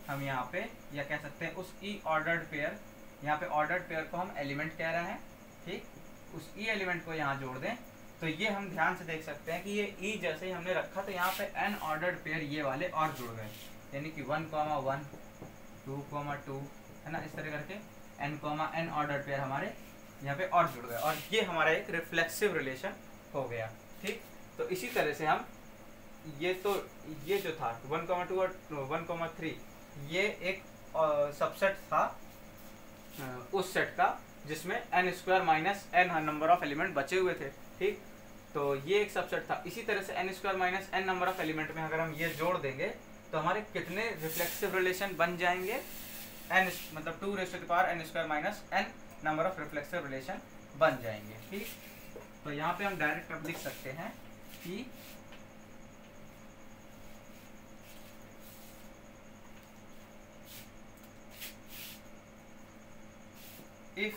[SPEAKER 1] हम यहाँ पे, या कह सकते हैं उस ई ऑर्डर्ड पेयर, यहाँ पे ऑर्डर्ड पेयर को हम एलिमेंट कह रहे हैं, ठीक, उस ई एलिमेंट को यहाँ जोड़ दें, तो ये हम ध्यान से देख सकते हैं कि ये ई जैसे ही हमने रखा तो यहाँ पे एन ऑर्डर्ड पेयर ये वाले और जुड़ गए, यानी कि 1, 1, 2, 2, है ना, इस तरह करके n ऑर्डर्ड पेयर हमारे यहाँ पे और जुड़ गए, और ये हमारा एक रिफ्लेक्सिव रिलेशन हो गया, ठीक। तो इसी तरह से हम ये जो था 1, 2 और 1, 3, ये एक सबसेट था उस सेट का जिसमें n square minus n number of element बचे हुए थे, ठीक। तो ये एक सबसेट था। इसी तरह से n square minus n number of element में अगर हम ये जोड़ देंगे तो हमारे कितने रिफ्लेक्सिव रिलेशन बन जाएंगे, n मतलब 2n square minus n number of reflexive relation बन जाएंगे, ठीक। तो यहाँ पे हम डायरेक्ट अब लिख सकते हैं कि if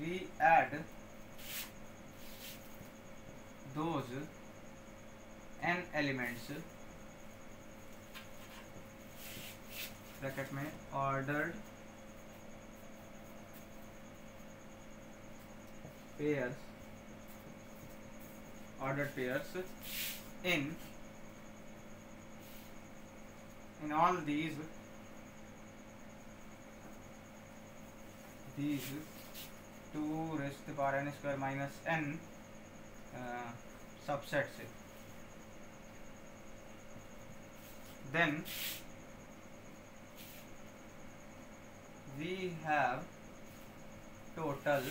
[SPEAKER 1] we add those n elements bracket में ordered pairs in all these 2n square minus n subsets, then we have total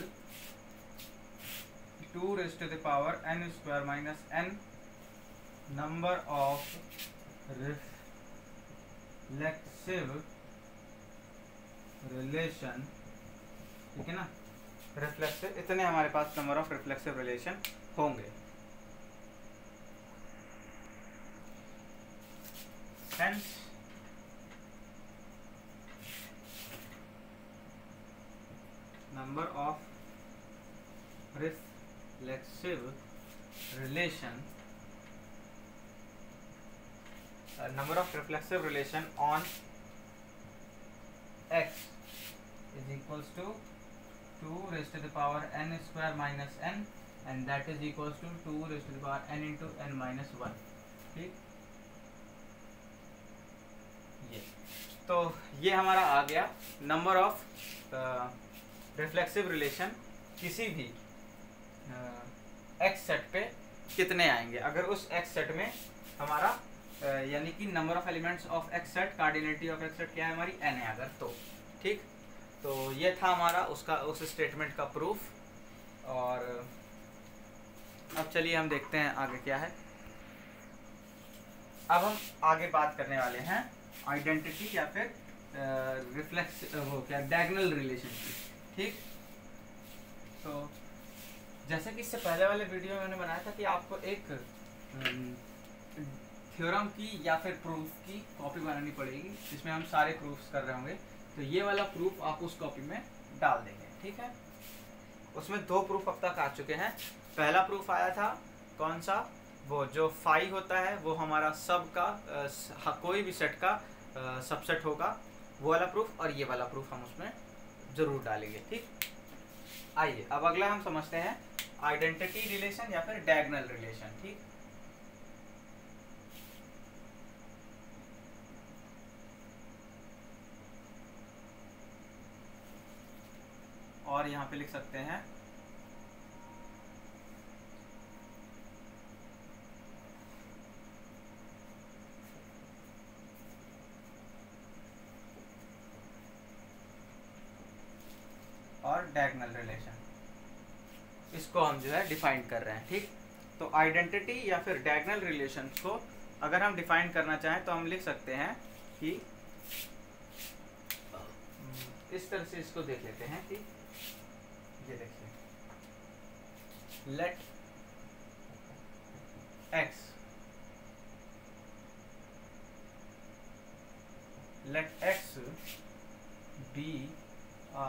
[SPEAKER 1] 2n square minus n number of reflexive relation, ठीक है ना, रिफ्लेक्सिव, इतने हमारे पास नंबर ऑफ रिफ्लेक्सिव रिलेशन होंगे। Hence number of reflexive relation number of reflexive relation on x is equals to 2 raised to the power n square minus n, and that is equals to 2 raised to the power n into n minus 1. ठीक, ये तो ये हमारा आ गया number of reflexive relation किसी भी x set पे कितने आएंगे अगर उस एक्स सेट में हमारा यानी कि number of elements of x set, cardinality of x set क्या है हमारी n है अगर तो। ठीक, तो ये था हमारा उसका उस स्टेटमेंट का प्रूफ। और अब चलिए हम देखते हैं आगे क्या है। अब हम आगे बात करने वाले हैं आइडेंटिटी या फिर रिफ्लेक्स वो क्या डायगोनल रिलेशन की। ठीक, तो जैसे कि इससे पहले वाले वीडियो में मैंने बनाया था कि आपको एक थ्योरम की या फिर प्रूफ की कॉपी बनानी पड़ेगी जिसमें हम सारे प्रूफ्स कर रहे होंगे। तो ये वाला प्रूफ आप उस कॉपी में डाल देंगे। ठीक है, उसमें 2 प्रूफ अब तक आ चुके हैं। पहला प्रूफ आया था कौन सा, वो जो फाई होता है वो हमारा सब का कोई भी सेट का सबसेट होगा, वो वाला प्रूफ। और ये वाला प्रूफ हम उसमें जरूर डालेंगे। ठीक, आइए अब अगला हम समझते हैं आइडेंटिटी रिलेशन या फिर डायगोनल रिलेशन। ठीक, और यहाँ पे लिख सकते हैं और डायगोनल रिलेशन, इसको हम जो है डिफाइन कर रहे हैं। ठीक, तो आइडेंटिटी या फिर डायगोनल रिलेशन को अगर हम डिफाइन करना चाहें तो हम लिख सकते हैं कि इस तरह से इसको देख लेते हैं कि ये देखिए, late x be a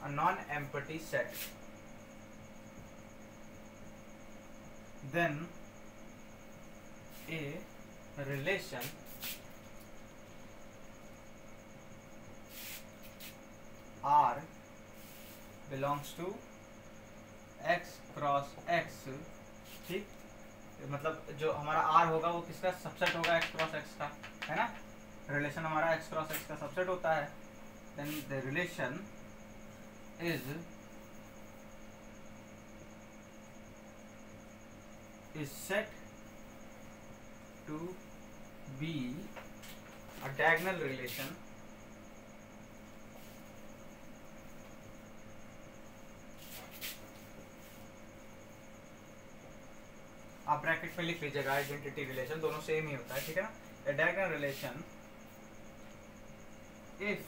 [SPEAKER 1] non-empty set, then a relation R belongs to x cross x। ठीक, मतलब जो हमारा R होगा वो किसका सबसेट होगा, x क्रॉस x का, है ना। रिलेशन हमारा x क्रॉस x का सबसेट होता है। Then the relation is set to be a diagonal relation आप ब्रैकेट में लिख लीजिएगा, आइडेंटिटी रिलेशन दोनों सेम ही होता है। ठीक है ना, a diagonal relation if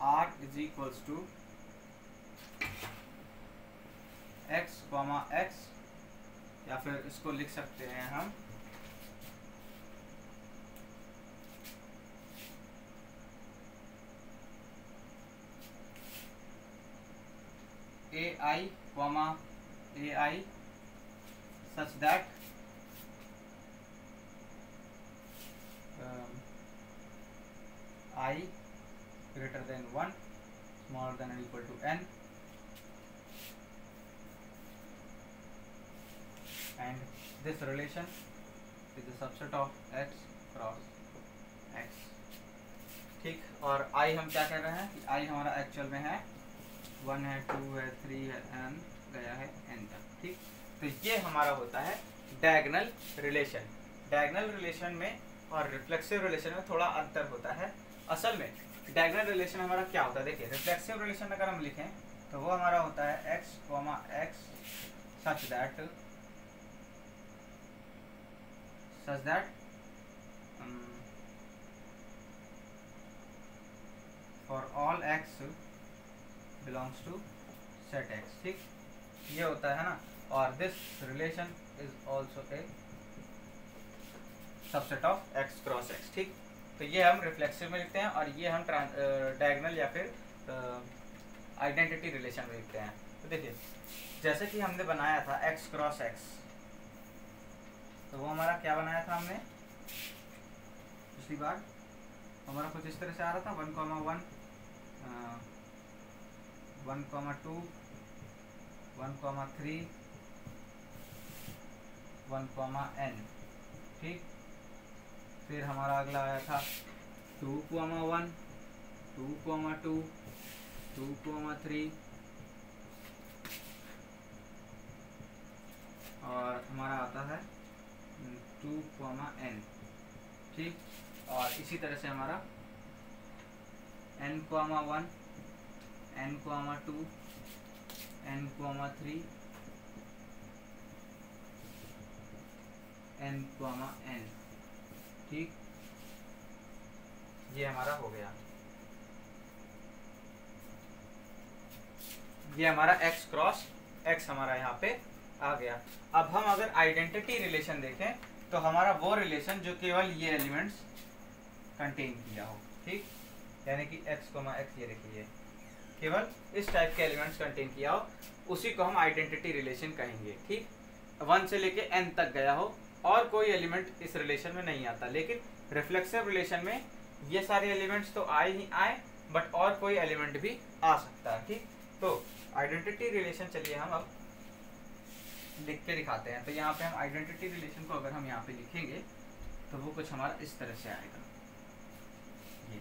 [SPEAKER 1] R is equals to x, x, या फिर इसको लिख सकते हैं हम ai such that I greater than 1 smaller than or equal to n, and this relation is the subset of x cross x। ठीक, और I हम क्या कह रहे हैं कि I हमारा एक्चुअल में है 1 है, 2 है, 3 है, n गया है n तक। ठीक, तो ये हमारा होता है डायगोनल रिलेशन। डायगोनल रिलेशन में और रिफ्लेक्सिव रिलेशन में थोड़ा अंतर होता है। असल में डायगोनल रिलेशन हमारा क्या होता है, देखिए रिफ्लेक्सिव रिलेशन अगर हम लिखें तो वो हमारा होता है x, x such that for all x belongs to set x। ठीक, ये होता है ना, और this relation is also a subset of x cross x। ठीक, तो ये हम रिफ्लेक्सिव में लिखते हैं और ये हम डायगोनल या फिर आइडेंटिटी रिलेशन में लिखते हैं। तो देखिए जैसे कि हमने बनाया था x क्रॉस x, तो वो हमारा क्या बनाया था हमने पिछली बार, हमारा कुछ इस तरह से आ रहा था 1, 1, 1, 2, 1, 3, 1, n, ठीक। फिर हमारा अगला आया था 2, 1, 2, 2, 2, 3, और हमारा आता है 2, n, ठीक। और इसी तरह से हमारा n, 1, n, 2, n, 3, n, n, ठीक। ये हमारा हो गया, ये हमारा x क्रॉस x हमारा यहाँ पे आ गया। अब हम अगर आइडेंटिटी रिलेशन देखें तो हमारा वो रिलेशन जो केवल ये एलिमेंट्स कंटेन किया हो, ठीक। यानी कि x, x, ये देखिए केवल इस टाइप के एलिमेंट्स कंटेन किया हो, उसी को हम आइडेंटिटी रिलेशन कहेंगे, ठीक। 1 से लेके n तक गया हो और कोई एलिमेंट इस रिलेशन में नहीं आता, लेकिन रिफ्लेक्सिव रिलेशन में ये सारे एलिमेंट्स तो आए ही आए, बट और कोई एलिमेंट भी आ सकता है, ठीक। तो आइडेंटिटी रिलेशन चलिए हम अब लिख के दिखाते हैं। तो यहाँ पे हम आइडेंटिटी रिलेशन को अगर हम यहाँ पे लिखेंगे तो वो कुछ हमारा इस तरह से आएगा। ये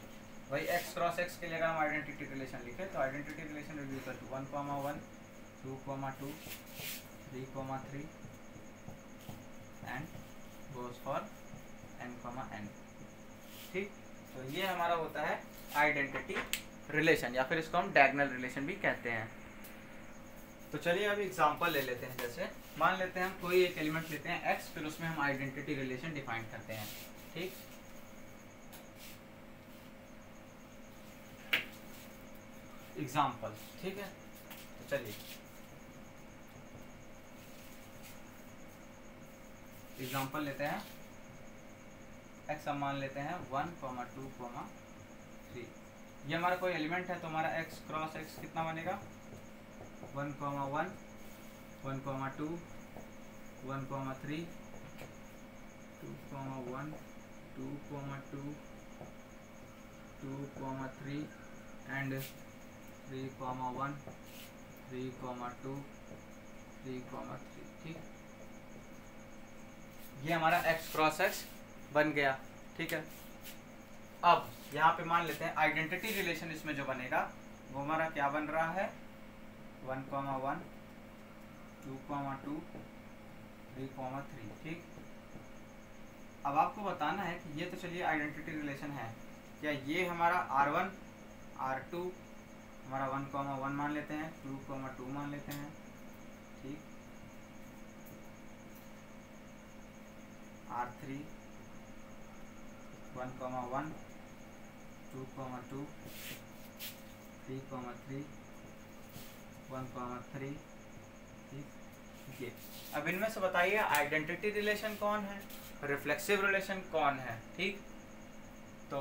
[SPEAKER 1] वही x क्रॉस x के लिए अगर हम आइडेंटिटी रिलेशन लिखे तो identity relation will be equal to 1, 1, 2, 2, 3, 3 and goes for n, n, ठीक। तो ये हमारा होता है आइडेंटिटी रिलेशन, या फिर इसको हम डायगोनल रिलेशन भी कहते हैं। तो चलिए अभी एग्जांपल ले लेते हैं। जैसे मान लेते हैं हम कोई एक एलिमेंट लेते हैं x, फिर उसमें हम आइडेंटिटी रिलेशन डिफाइन करते हैं, ठीक। एग्जांपल, ठीक है। तो चलिए एग्जांपल लेते हैं। x हम मान लेते हैं 1, 2, 3। ये हमारा कोई एलिमेंट है, तो हमारा x क्रॉस x कितना बनेगा 1, 1, 1, 2, 1, 3, 2, 1, 2, 2, 2, 3 एंड 3, 1, 3, 2, 3, 3, ठीक। ये हमारा x क्रॉस x बन गया, ठीक है। अब यहाँ पे मान लेते हैं आइडेंटिटी रिलेशन इसमें जो बनेगा वो हमारा क्या बन रहा है 1, 1, 2, 2, 3, 3, ठीक। अब आपको बताना है कि ये तो चलिए आइडेंटिटी रिलेशन है, क्या ये हमारा R1 R2 हमारा 1, 1 मान लेते हैं, 2, 2 मान लेते हैं, ठीक। R3 1, 1, 2, 2, 3, 3, 1, 3, ठीक। ये अब इनमें से बताइए आइडेंटिटी रिलेशन कौन है, रिफ्लेक्सिव रिलेशन कौन है, ठीक। तो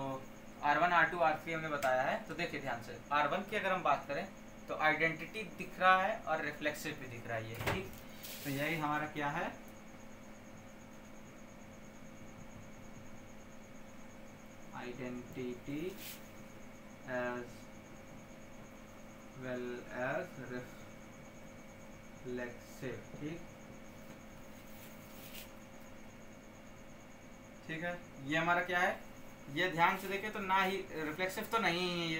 [SPEAKER 1] R1 R2 R3 हमने बताया है। तो देखिए ध्यान से R1 की अगर हम बात करें तो आइडेंटिटी दिख रहा है और रिफ्लेक्सिव भी दिख रहा है, ये ठीक। तो यही हमारा क्या है identity as well as reflexive, ठीक। ठीक है, ये हमारा क्या है, ये ध्यान से देखें तो ना ही रिफ्लेक्सिव तो नहीं है ये,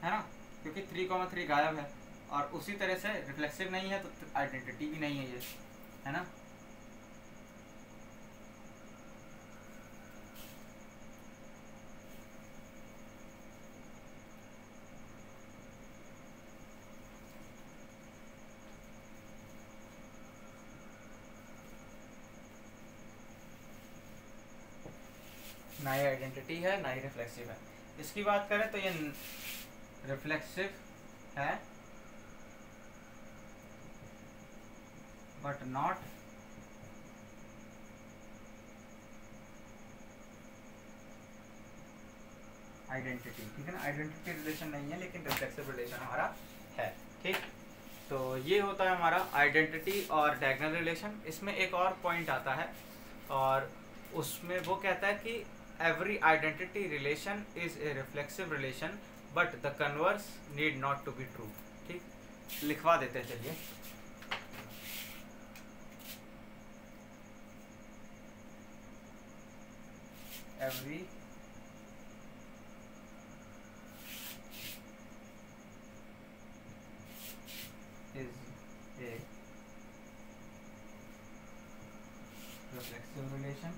[SPEAKER 1] है ना, क्योंकि 3, 3 गायब है, और उसी तरह से रिफ्लेक्सिव नहीं है तो आइडेंटिटी भी नहीं है ये, है ना। ना ही आइडेंटिटी है ना ही रिफ्लेक्सिव है। इसकी बात करें तो ये रिफ्लेक्सिव है बट नॉट आइडेंटिटी, ठीक है ना। आइडेंटिटी रिलेशन नहीं है लेकिन रिफ्लेक्सिव रिलेशन हमारा है, ठीक। तो ये होता है हमारा आइडेंटिटी और डायगोनल रिलेशन। इसमें एक और पॉइंट आता है और उसमें वो कहता है कि every identity relation is a reflexive relation but the converse need not to be true. ठीक, लिखवा देते हैं चलिए। Every is a reflexive relation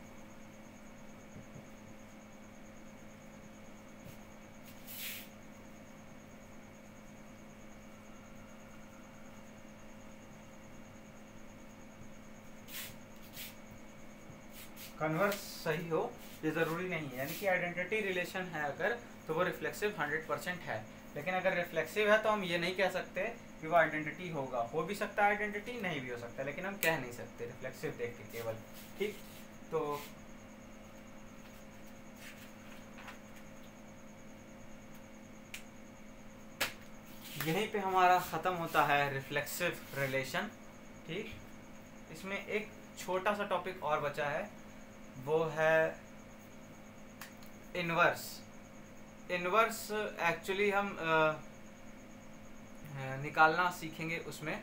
[SPEAKER 1] converse सही हो ये ज़रूरी नहीं है, यानी कि आइडेंटिटी रिलेशन है अगर तो वो रिफ्लेक्सिव 100% है, लेकिन अगर रिफ्लेक्सिव है तो हम ये नहीं कह सकते कि वो आइडेंटिटी होगा। हो भी सकता है आइडेंटिटी, नहीं भी हो सकता, लेकिन हम कह नहीं सकते रिफ्लेक्सिव देख के केवल। ठीक, तो यहीं पे हमारा ख़त्म होता है रिफ्लेक्सिव रिलेशन। ठीक, इसमें एक छोटा सा टॉपिक और बचा है, वो है इनवर्स। इनवर्स एक्चुअली हम निकालना सीखेंगे उसमें,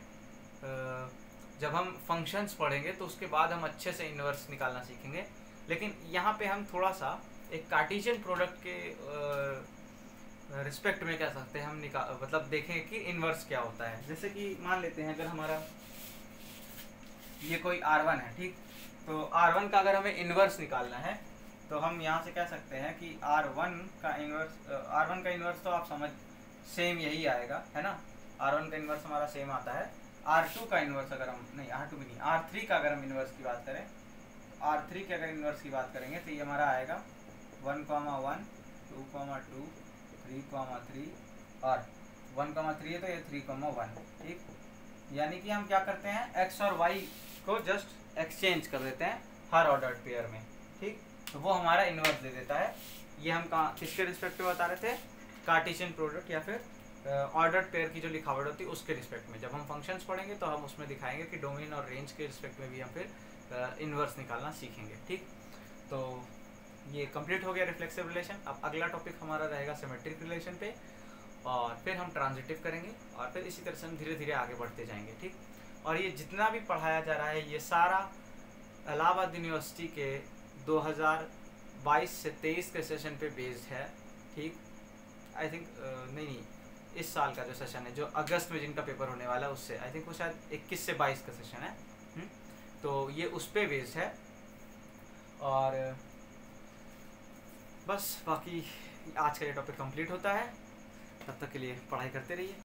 [SPEAKER 1] जब हम फंक्शंस पढ़ेंगे तो उसके बाद हम अच्छे से इनवर्स निकालना सीखेंगे। लेकिन यहाँ पे हम थोड़ा सा एक कार्टेशियन प्रोडक्ट के रिस्पेक्ट में कह सकते हैं, हम मतलब देखेंगे कि इनवर्स क्या होता है। जैसे कि मान लेते हैं अगर हमारा ये कोई R1 है, ठीक, तो R1 का अगर हमें इनवर्स निकालना है तो हम यहाँ से कह सकते हैं कि R1 का इनवर्स तो आप समझ सेम यही आएगा, है ना। R1 का इनवर्स हमारा सेम आता है। R2 का इनवर्स अगर हम नहीं, R2 भी नहीं, R3 का अगर हम इनवर्स की बात करें, R3 के अगर इनवर्स की बात करेंगे तो ये हमारा आएगा 1, 1, 2, 2, 3, 3 और 1, 3 है तो ये 3, 1। ठीक, यानी कि हम क्या करते हैं x और y को जस्ट एक्सचेंज कर देते हैं हर ऑर्डर्ड पेयर में। ठीक, तो वो हमारा इनवर्स दे देता है। ये हम कहाँ किसके रिस्पेक्ट में बता रहे थे, कार्टेशियन प्रोडक्ट या फिर ऑर्डर्ड पेयर की जो लिखावट होती है उसके रिस्पेक्ट में। जब हम फंक्शंस पढ़ेंगे तो हम उसमें दिखाएंगे कि डोमेन और रेंज के रिस्पेक्ट में भी हम फिर इनवर्स निकालना सीखेंगे। ठीक, तो ये कंप्लीट हो गया रिफ्लेक्सिव रिलेशन। अब अगला टॉपिक हमारा रहेगा सिमेट्रिक रिलेशन पे, और फिर हम ट्रांजिटिव करेंगे और फिर इसी तरह से हम धीरे धीरे आगे बढ़ते जाएंगे। ठीक, और ये जितना भी पढ़ाया जा रहा है ये सारा इलाहाबाद यूनिवर्सिटी के 2022 से 23 के सेशन पे बेस्ड है। ठीक, आई थिंक नहीं, इस साल का जो सेशन है, जो अगस्त में जिनका पेपर होने वाला है उससे, आई थिंक वो शायद 21 से 22 का सेशन है। तो ये उस पे बेस्ड है। और बस बाकी आज का ये टॉपिक कंप्लीट होता है। तब तक के लिए पढ़ाई करते रहिए।